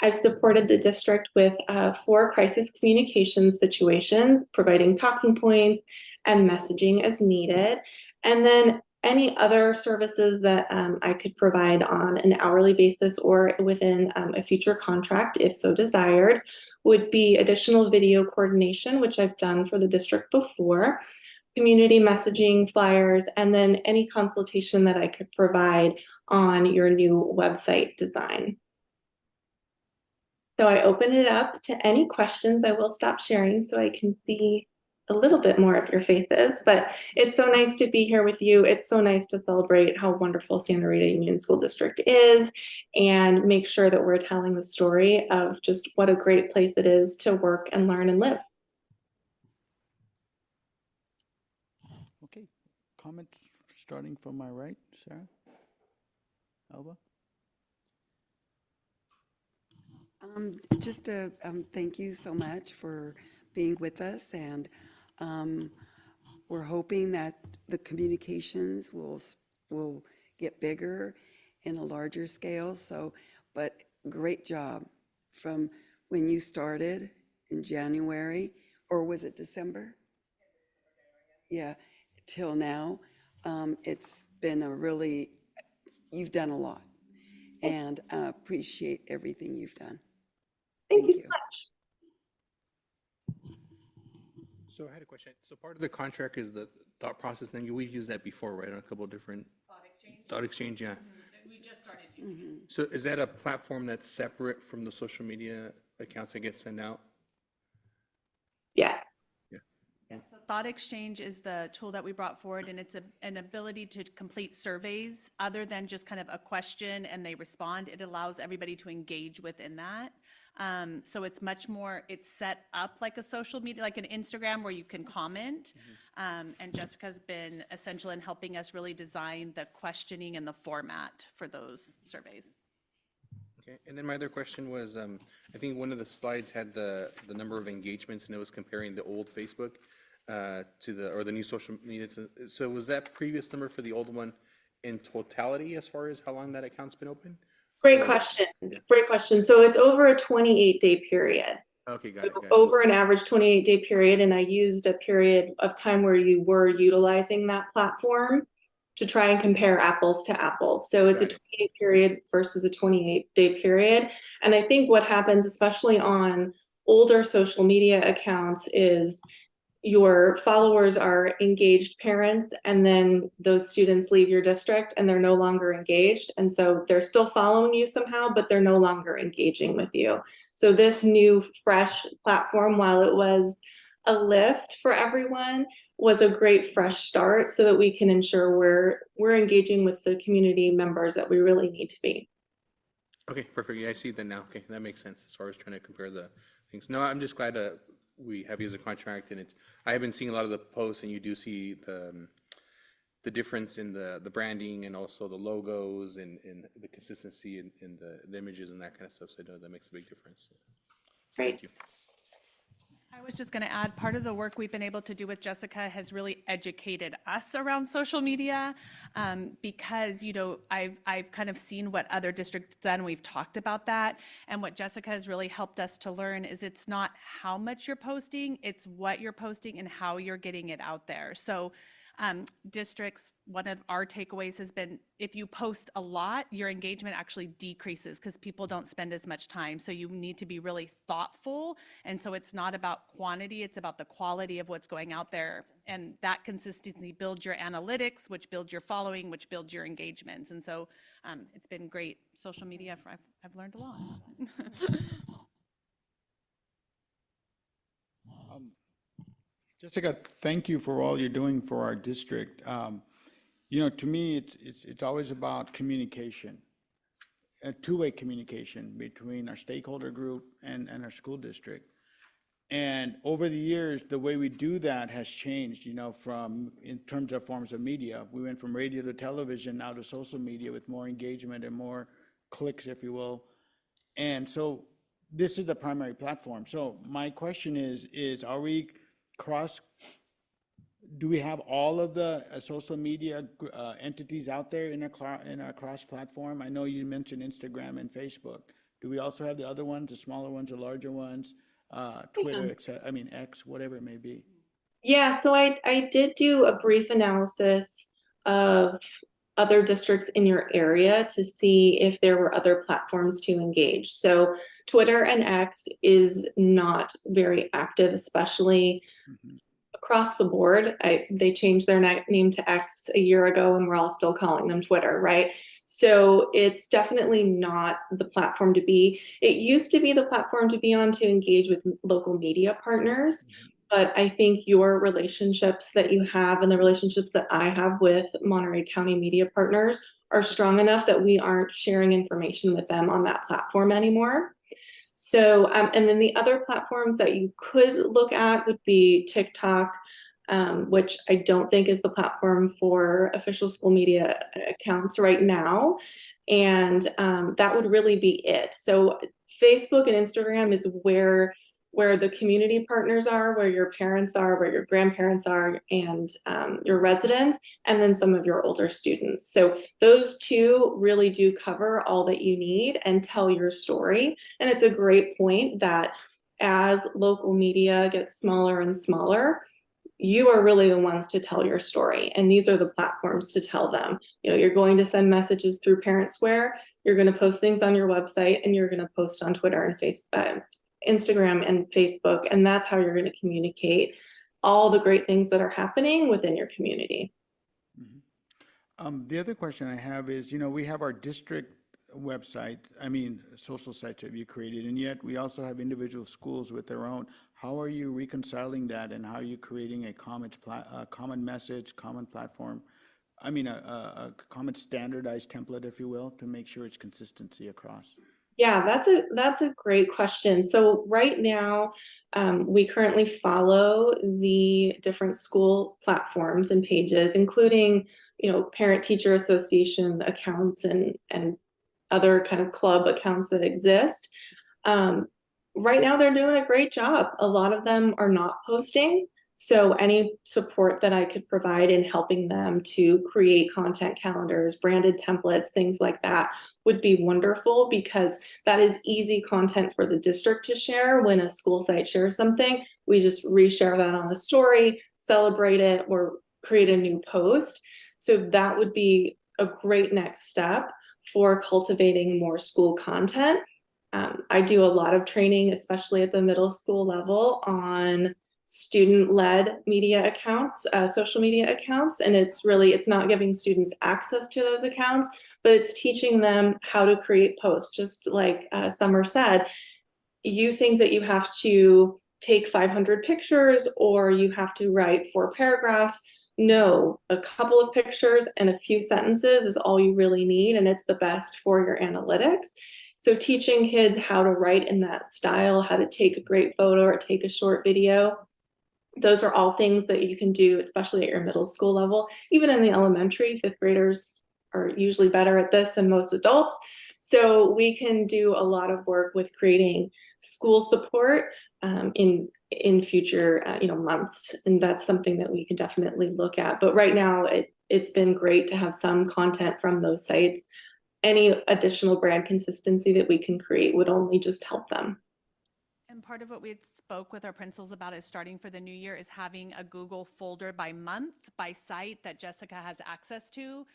I've supported the district with 4 crisis communication situations, providing talking points and messaging as needed. And then any other services that I could provide on an hourly basis or within a future contract, if so desired, would be additional video coordination, which I've done for the district before, community messaging, flyers, and then any consultation that I could provide on your new website design. So I open it up to any questions. I will stop sharing so I can see a little bit more of your faces, but it's so nice to be here with you. It's so nice to celebrate how wonderful Santa Rita Union School District is and make sure that we're telling the story of just what a great place it is to work and learn and live. Okay, comments starting from my right, Sarah? Elba? Just a thank you so much for being with us, and we're hoping that the communications will get bigger in a larger scale. So, but great job from when you started in January, or was it December? Yeah, till now. It's been you've done a lot, and appreciate everything you've done. Thank you so much. So I had a question. So part of the contract is the thought process thing. We've used that before, right? On a couple of different. Thought exchange, yeah. We just started using it. So is that a platform that's separate from the social media accounts that get sent out? Yes. Yeah, so Thought Exchange is the tool that we brought forward, and it's an ability to complete surveys other than just kind of a question and they respond. It allows everybody to engage within that. So it's much more, it's set up like a social media, like an Instagram where you can comment. And Jessica's been essential in helping us really design the questioning and the format for those surveys. Okay, and then my other question was, I think one of the slides had the number of engagements, and it was comparing the old Facebook to the new social media. So was that previous number for the old one in totality as far as how long that account's been open? Great question. Yeah. Great question. So it's over a 28-day period. Okay, got it. Over an average 28-day period, and I used a period of time where you were utilizing that platform to try and compare apples to apples. So it's a 28 period versus a 28-day period. And I think what happens, especially on older social media accounts, is your followers are engaged parents, and then those students leave your district and they're no longer engaged. And so they're still following you somehow, but they're no longer engaging with you. So this new fresh platform, while it was a lift for everyone, was a great fresh start so that we can ensure we're engaging with the community members that we really need to be. Okay, perfect. Yeah, I see that now. Okay, that makes sense as far as trying to compare the things. No, I'm just glad we have you as a contract, and I have been seeing a lot of the posts, and you do see the difference in the branding and also the logos and the consistency in the images and that kind of stuff. So I know that makes a big difference. Great. Thank you. I was just going to add, part of the work we've been able to do with Jessica has really educated us around social media, because, I've kind of seen what other districts done. We've talked about that. And what Jessica has really helped us to learn is it's not how much you're posting, it's what you're posting and how you're getting it out there. So districts, one of our takeaways has been, if you post a lot, your engagement actually decreases because people don't spend as much time. So you need to be really thoughtful. And so it's not about quantity, it's about the quality of what's going out there. And that consistency builds your analytics, which builds your following, which builds your engagements. And so it's been great. Social media, I've learned a lot. Jessica, thank you for all you're doing for our district. To me, it's always about communication, a two-way communication between our stakeholder group and our school district. And over the years, the way we do that has changed, from in terms of forms of media. We went from radio to television, now to social media with more engagement and more clicks, if you will. And so this is the primary platform. So my question is are we do we have all of the social media entities out there in our cross platform? I know you mentioned Instagram and Facebook. Do we also have the other ones, the smaller ones, the larger ones, Twitter, X, whatever it may be? Yeah, so I did do a brief analysis of other districts in your area to see if there were other platforms to engage. So Twitter and X is not very active, especially across the board. They changed their name to X a year ago, and we're all still calling them Twitter, right? So it's definitely not the platform to be. It used to be the platform to be on to engage with local media partners. But I think your relationships that you have and the relationships that I have with Monterey County media partners are strong enough that we aren't sharing information with them on that platform anymore. So, and then the other platforms that you could look at would be TikTok, which I don't think is the platform for official school media accounts right now. And that would really be it. So Facebook and Instagram is where the community partners are, where your parents are, where your grandparents are, and your residents, and then some of your older students. So those two really do cover all that you need and tell your story. And it's a great point that as local media gets smaller and smaller, you are really the ones to tell your story. And these are the platforms to tell them. You know, you're going to send messages through ParentSquare, you're going to post things on your website, and you're going to post on Twitter and Facebook. Instagram and Facebook, and that's how you're going to communicate all the great things that are happening within your community. The other question I have is, you know, we have our district website, social sites that you created, and yet we also have individual schools with their own. How are you reconciling that, and how are you creating a common message, common platform? A common standardized template, if you will, to make sure it's consistency across? Yeah, that's a great question. So right now, we currently follow the different school platforms and pages, including, you know, parent-teacher association accounts and other kind of club accounts that exist. Right now, they're doing a great job. A lot of them are not posting. So any support that I could provide in helping them to create content calendars, branded templates, things like that would be wonderful, because that is easy content for the district to share. When a school site shares something, we just reshare that on a story, celebrate it, or create a new post. So that would be a great next step for cultivating more school content. I do a lot of training, especially at the middle school level, on student-led media accounts, social media accounts, and it's not giving students access to those accounts, but it's teaching them how to create posts. Just like Summer said, you think that you have to take 500 pictures or you have to write 4 paragraphs. No, a couple of pictures and a few sentences is all you really need, and it's the best for your analytics. So teaching kids how to write in that style, how to take a great photo or take a short video, those are all things that you can do, especially at your middle school level. Even in the elementary, 5th graders are usually better at this than most adults. So we can do a lot of work with creating school support in future months, and that's something that we can definitely look at. But right now, it's been great to have some content from those sites. Any additional brand consistency that we can create would only just help them. And part of what we spoke with our principals about is starting for the new year is having a Google folder by month, by site that Jessica has access to.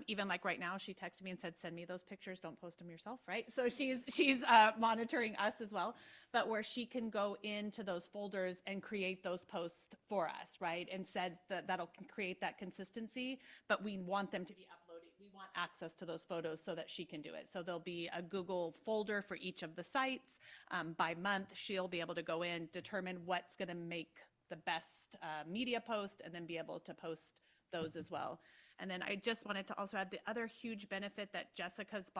Even like right now, she texted me and said, send me those pictures, don't post them yourself, right? So she's monitoring us as well, but where she can go into those folders and create those posts for us, right? And said that that'll create that consistency, but we want them to be uploaded. We want access to those photos so that she can do it. So there'll be a Google folder for each of the sites. By month, she'll be able to go in, determine what's going to make the best media post, and then be able to post those as well. And then I just wanted to also add the other huge benefit that Jessica's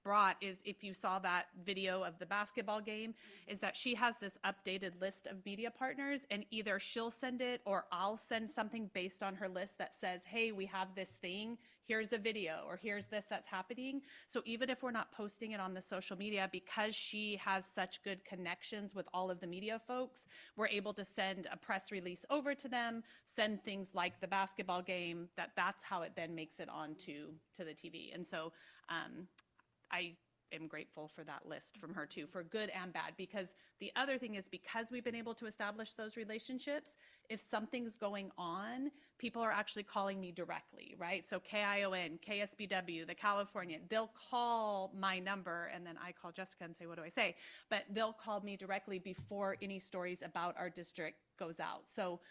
brought is, if you saw that video of the basketball game, is that she has this updated list of media partners, and either she'll send it or I'll send something based on her list that says, hey, we have this thing, here's a video, or here's this that's happening. So even if we're not posting it on the social media, because she has such good connections with all of the media folks, we're able to send a press release over to them, send things like the basketball game, that's how it then makes it onto the TV. And so I am grateful for that list from her too, for good and bad, because the other thing is, because we've been able to establish those relationships, if something's going on, people are actually calling me directly, right? So KION, KSBW, the California, they'll call my number, and then I call Jessica and say, what do I say? But they'll call me directly before any stories about our district goes out. So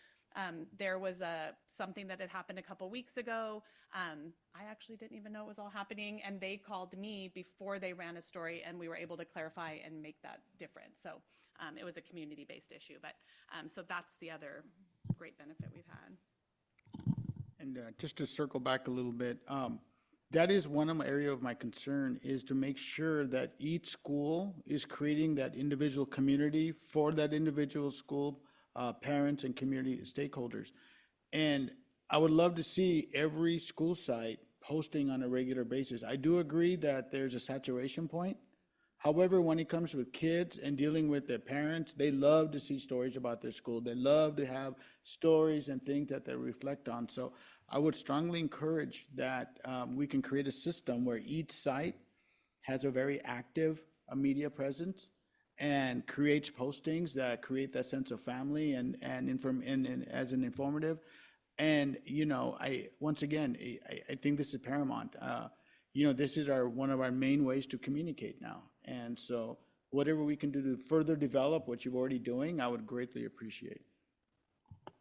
There was something that had happened a couple weeks ago. I actually didn't even know it was all happening, and they called me before they ran a story, and we were able to clarify and make that difference. So it was a community-based issue, but so that's the other great benefit we've had. And just to circle back a little bit, that is one of my area of my concern is to make sure that each school is creating that individual community for that individual school, parents and community stakeholders. And I would love to see every school site posting on a regular basis. I do agree that there's a saturation point. However, when it comes with kids and dealing with their parents, they love to see stories about their school. They love to have stories and things that they reflect on. So I would strongly encourage that we can create a system where each site has a very active media presence and creates postings that create that sense of family and as an informative. And, once again, I think this is paramount. This is one of our main ways to communicate now. And so whatever we can do to further develop what you're already doing, I would greatly appreciate.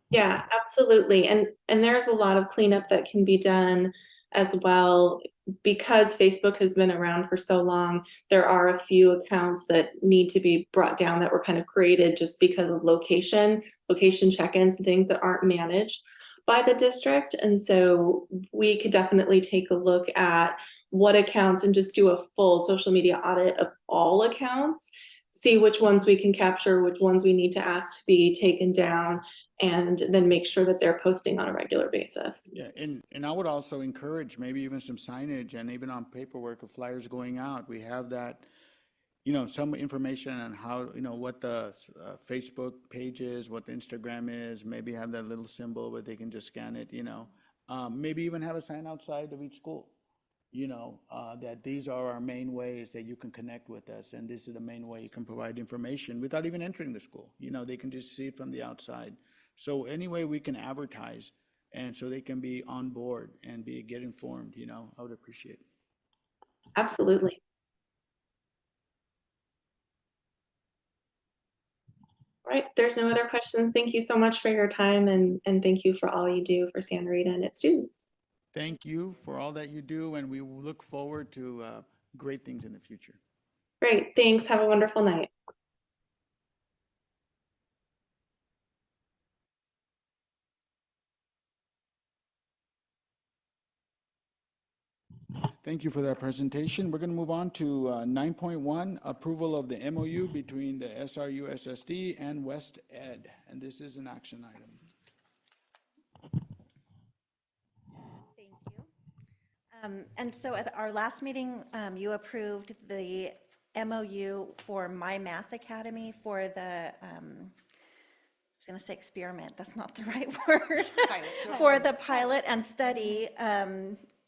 Yeah, absolutely. And there's a lot of cleanup that can be done as well. Because Facebook has been around for so long, there are a few accounts that need to be brought down that were kind of created just because of location check-ins and things that aren't managed by the district. And so we could definitely take a look at what accounts and just do a full social media audit of all accounts, see which ones we can capture, which ones we need to ask to be taken down, and then make sure that they're posting on a regular basis. Yeah, and I would also encourage maybe even some signage and even on paperwork of flyers going out. We have that, some information on how, what the Facebook page is, what the Instagram is, maybe have that little symbol where they can just scan it, maybe even have a sign outside of each school, that these are our main ways that you can connect with us. And this is the main way you can provide information without even entering the school. They can just see it from the outside. So any way we can advertise and so they can be on board and get informed, I would appreciate it. Absolutely. All right, if there's no other questions, thank you so much for your time and thank you for all you do for Santa Rita and its students. Thank you for all that you do, and we look forward to great things in the future. Great, thanks. Have a wonderful night. Thank you for that presentation. We're going to move on to 9.1, approval of the MOU between the SRUSD and West Ed, and this is an action item. Thank you. And so at our last meeting, you approved the MOU for My Math Academy for the, I was going to say experiment, that's not the right word, for the pilot and study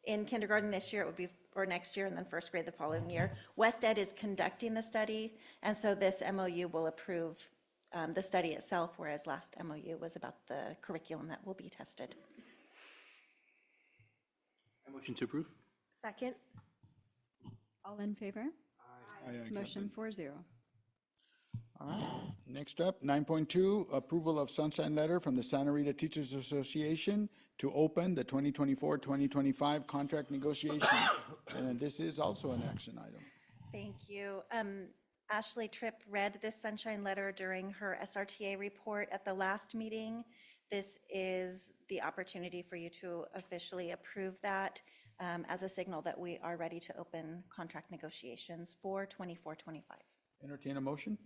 in kindergarten this year, it would be, or next year, and then first grade the following year. West Ed is conducting the study, and so this MOU will approve the study itself, whereas last MOU was about the curriculum that will be tested. A motion to approve? Second. All in favor? Aye, Motion 4-0. All right, next up, 9.2, approval of sunshine letter from the Santa Rita Teachers Association to open the 2024-2025 contract negotiation. And this is also an action item. Thank you. Ashley Tripp read this sunshine letter during her SRTA report at the last meeting. This is the opportunity for you to officially approve that as a signal that we are ready to open contract negotiations for 24-25. Entertain a motion?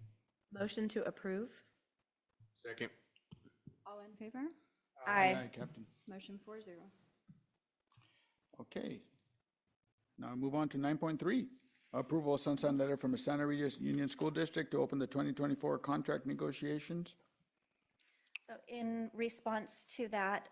Motion to approve. Second. All in favor? Aye. Aye, Captain. Motion 4-0. Okay. Now move on to 9.3, approval of sunshine letter from the Santa Rita Union School District to open the 2024 contract negotiations. So in response to that,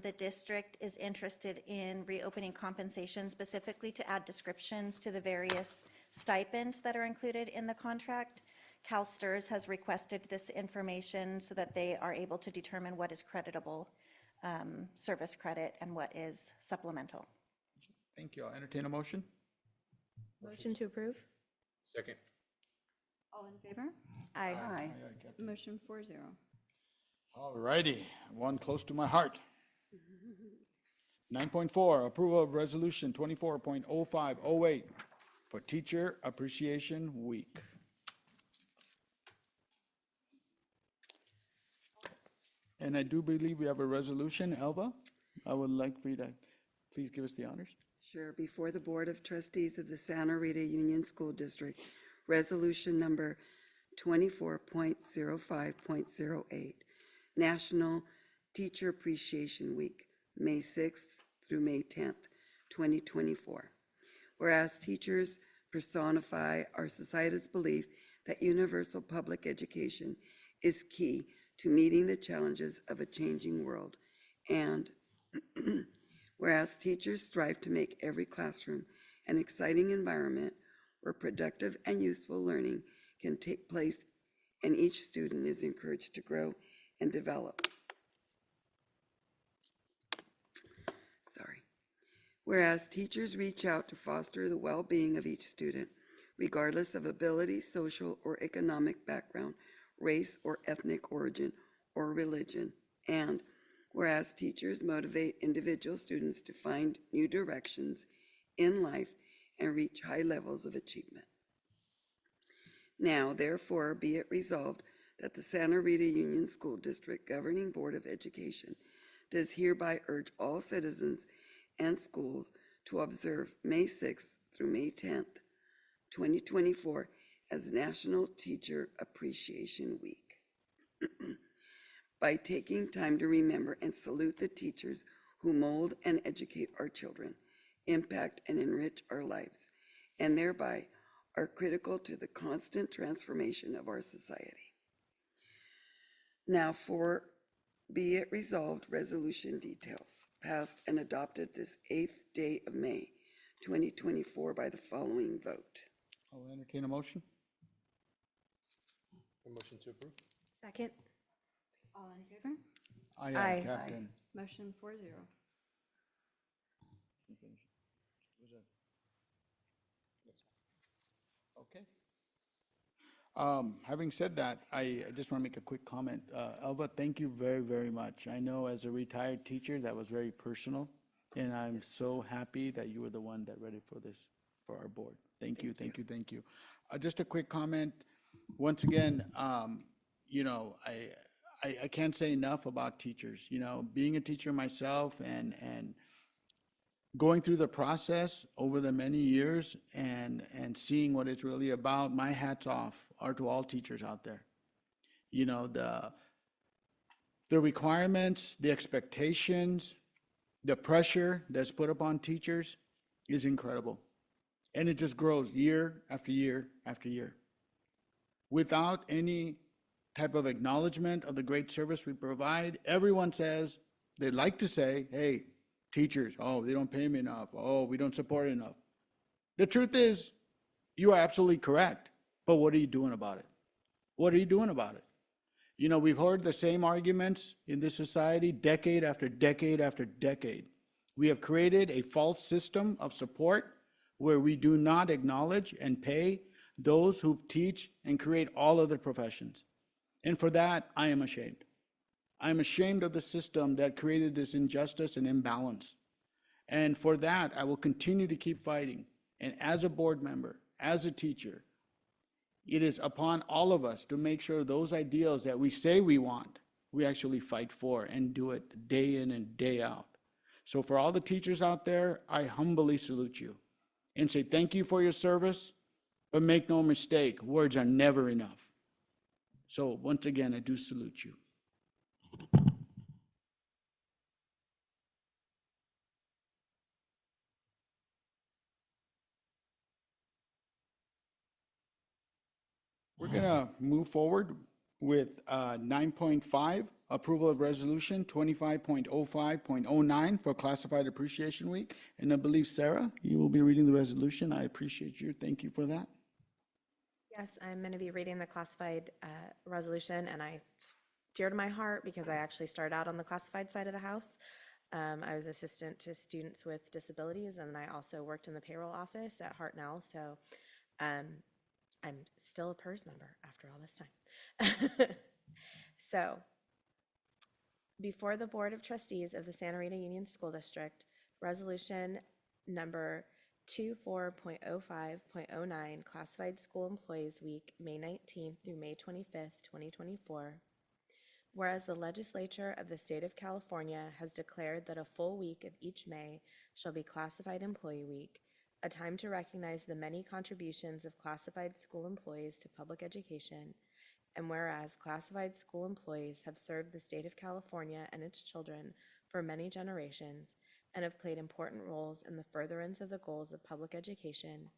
the district is interested in reopening compensation specifically to add descriptions to the various stipends that are included in the contract. CalSTRS has requested this information so that they are able to determine what is creditable service credit and what is supplemental. Thank you. I'll entertain a motion. Motion to approve. Second. All in favor? Aye. Aye. Captain. Motion 4-0. All righty, one close to my heart. 9.4, approval of resolution 24.0508 for Teacher Appreciation Week. And I do believe we have a resolution. Elva, I would like for you to please give us the honors. Sure. Before the Board of Trustees of the Santa Rita Union School District, resolution number 24.05.08, National Teacher Appreciation Week, May 6th through May 10th, 2024. Whereas teachers personify our society's belief that universal public education is key to meeting the challenges of a changing world, and whereas teachers strive to make every classroom an exciting environment where productive and useful learning can take place and each student is encouraged to grow and develop. Whereas teachers reach out to foster the well-being of each student, regardless of ability, social or economic background, race or ethnic origin, or religion. And whereas teachers motivate individual students to find new directions in life and reach high levels of achievement. Now, therefore, be it resolved that the Santa Rita Union School District Governing Board of Education does hereby urge all citizens and schools to observe May 6th through May 10th, 2024 as National Teacher Appreciation Week. By taking time to remember and salute the teachers who mold and educate our children, impact and enrich our lives, and thereby are critical to the constant transformation of our society. Now for be it resolved resolution details, passed and adopted this 8th day of May, 2024 by the following vote. I'll entertain a motion. A motion to approve? Second. All in favor? Aye, Aye. Captain. Motion 4-0. Okay. Having said that, I just want to make a quick comment. Elva, thank you very, very much. I know as a retired teacher, that was very personal, and I'm so happy that you were the one that read it for this, for our board. Thank you, thank you, thank you. Just a quick comment. Once again, you know, I can't say enough about teachers. You know, being a teacher myself and going through the process over the many years and seeing what it's really about, my hats off are to all teachers out there. You know, the requirements, the expectations, the pressure that's put upon teachers is incredible. And it just grows year after year after year. Without any type of acknowledgement of the great service we provide, everyone says, they like to say, hey, teachers, oh, they don't pay me enough. Oh, we don't support enough. The truth is, you are absolutely correct. But what are you doing about it? What are you doing about it? You know, we've heard the same arguments in this society decade after decade after decade. We have created a false system of support where we do not acknowledge and pay those who teach and create all other professions. And for that, I am ashamed. I am ashamed of the system that created this injustice and imbalance. And for that, I will continue to keep fighting. And as a board member, as a teacher, it is upon all of us to make sure those ideals that we say we want, we actually fight for and do it day in and day out. So for all the teachers out there, I humbly salute you and say thank you for your service, but make no mistake, words are never enough. So once again, I do salute you. We're going to move forward with 9.5, approval of resolution 25.05.09 for Classified Appreciation Week. And I believe, Sarah, you will be reading the resolution. I appreciate you. Thank you for that. Yes, I'm going to be reading the classified resolution, and it's dear to my heart because I actually started out on the classified side of the house. I was assistant to students with disabilities, and I also worked in the payroll office at Hartnell. So I'm still a PERS member after all this time. So Before the Board of Trustees of the Santa Rita Union School District, Resolution number 24.05.09, Classified School Employees Week, May 19th through May 25th, 2024. Whereas the legislature of the state of California has declared that a full week of each May shall be Classified Employee Week, a time to recognize the many contributions of classified school employees to public education, and whereas classified school employees have served the state of California and its children for many generations and have played important roles in the furtherance of the goals of public education,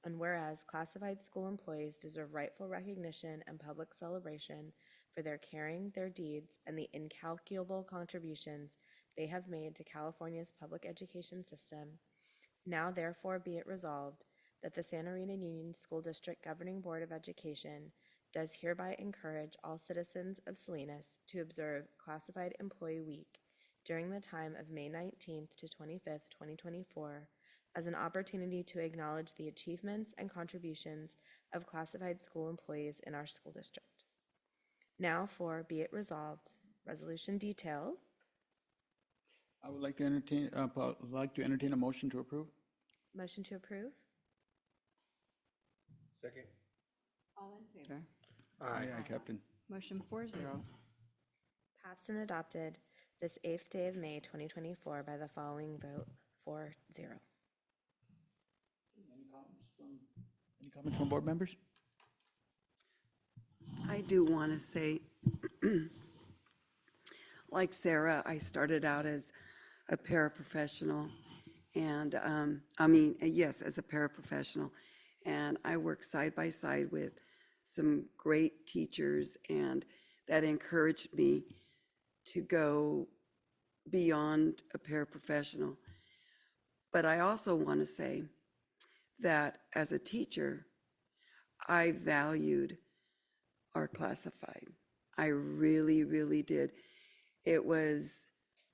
and whereas classified school employees deserve rightful recognition and public celebration for their caring, their deeds, and the incalculable contributions they have made to California's public education system, now therefore be it resolved that the Santa Rita Union School District Governing Board of Education does hereby encourage all citizens of Salinas to observe Classified Employee Week during the time of May 19th to 25th, 2024, as an opportunity to acknowledge the achievements and contributions of classified school employees in our school district. Now for be it resolved, resolution details. I would like to entertain a motion to approve. Motion to approve? Second. All in favor? Aye, Captain. Motion 4-0. Passed and adopted this 8th day of May 2024 by the following vote, 4-0. Any comments from board members? I do want to say, like Sarah, I started out as a paraprofessional and, yes, as a paraprofessional. And I worked side by side with some great teachers, and that encouraged me to go beyond a paraprofessional. But I also want to say that as a teacher, I valued our classified. I really, really did. It was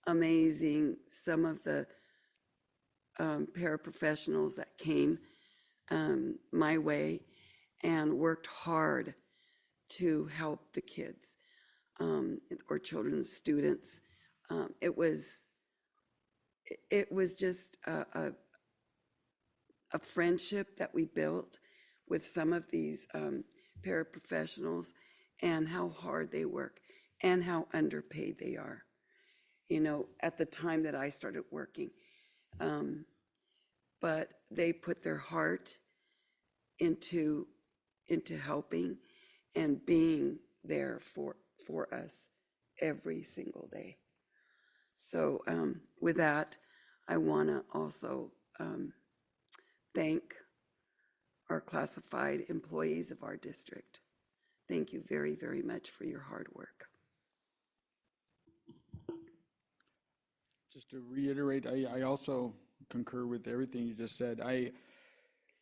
amazing, some of the paraprofessionals that came my way and worked hard to help the kids or children, students. It was just a friendship that we built with some of these paraprofessionals, and how hard they work and how underpaid they are, at the time that I started working. But they put their heart into helping and being there for us every single day. So with that, I want to also thank our classified employees of our district. Thank you very, very much for your hard work. Just to reiterate, I also concur with everything you just said.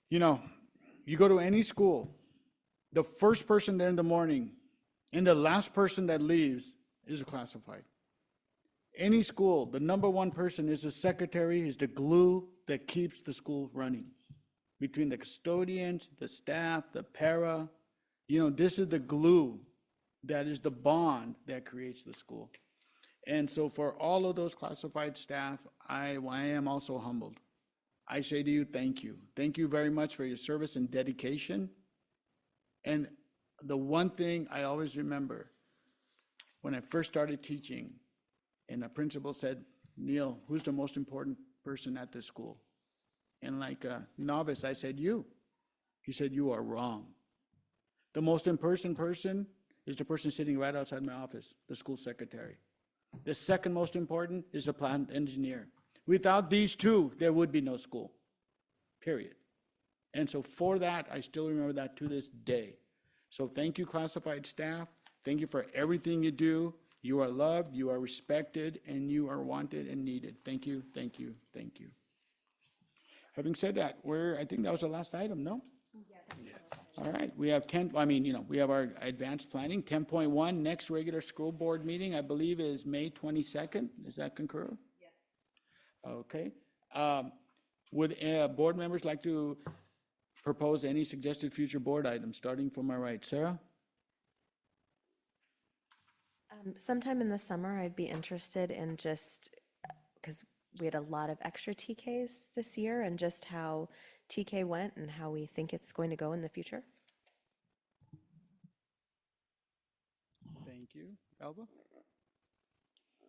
You go to any school, the first person there in the morning and the last person that leaves is classified. Any school, the number one person is the secretary, is the glue that keeps the school running. Between the custodians, the staff, the para, this is the glue that is the bond that creates the school. And so for all of those classified staff, I am also humbled. I say to you, thank you. Thank you very much for your service and dedication. And the one thing I always remember, when I first started teaching, and the principal said, Neil, who's the most important person at this school? And like a novice, I said, you. He said, you are wrong. The most important person is the person sitting right outside my office, the school secretary. The second most important is the plant engineer. Without these two, there would be no school, period. And so for that, I still remember that to this day. So thank you, classified staff. Thank you for everything you do. You are loved, you are respected, and you are wanted and needed. Thank you, thank you, thank you. Having said that, I think that was the last item, no? Yes. All right, we have we have our advanced planning, 10.1, next regular school board meeting, I believe is May 22nd. Is that concur? Yes. Okay. Would board members like to propose any suggested future board items, starting from my right? Sarah? Sometime in the summer, I'd be interested in just, because we had a lot of extra TKs this year, and just how TK went and how we think it's going to go in the future. Thank you. Alba? No,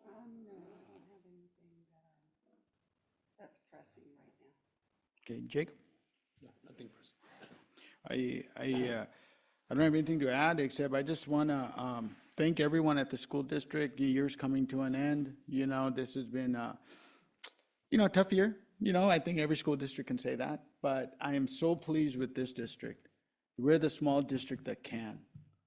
I don't have anything that's pressing right now. Okay, Jacob? No, nothing personal. I don't have anything to add, except I just want to thank everyone at the school district. The year's coming to an end. You know, this has been, a tough year. You know, I think every school district can say that, but I am so pleased with this district. We're the small district that can,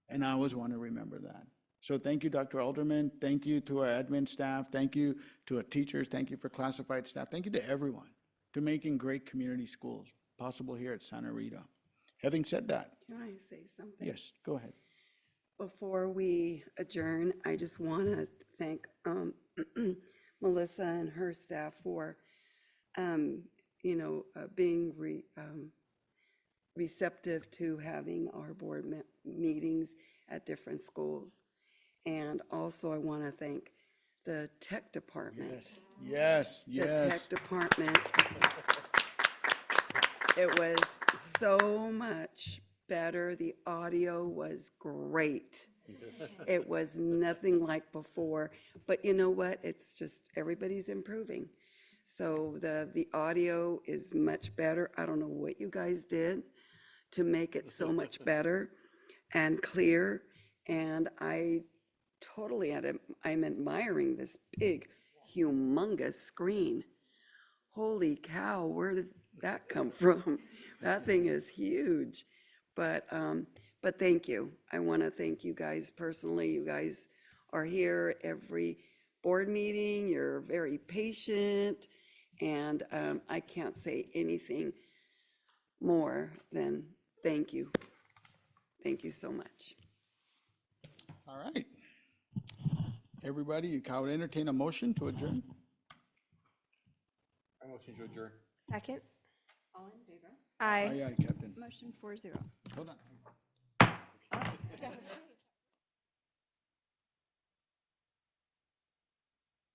and I always want to remember that. So thank you, Dr. Alderman. Thank you to our admin staff. Thank you to our teachers. Thank you for classified staff. Thank you to everyone to making great community schools possible here at Santa Rita. Having said that, Can I say something? yes, go ahead. Before we adjourn, I just want to thank Melissa and her staff for, being receptive to having our board meetings at different schools. And also, I want to thank the tech department. Yes, The yes. tech department. It was so much better. The audio was great. It was nothing like before. But you know what? It's just everybody's improving. So the audio is much better. I don't know what you guys did to make it so much better and clear. And I'm admiring this big, humongous screen. Holy cow, where did that come from? That thing is huge. But thank you. I want to thank you guys personally. You guys are here every board meeting. You're very patient. And I can't say anything more than thank you. Thank you so much. All right. Everybody, I would entertain a motion to adjourn. I motion to adjourn. Second? All in favor? Aye. Aye, Captain. Motion 4-0. Hold on.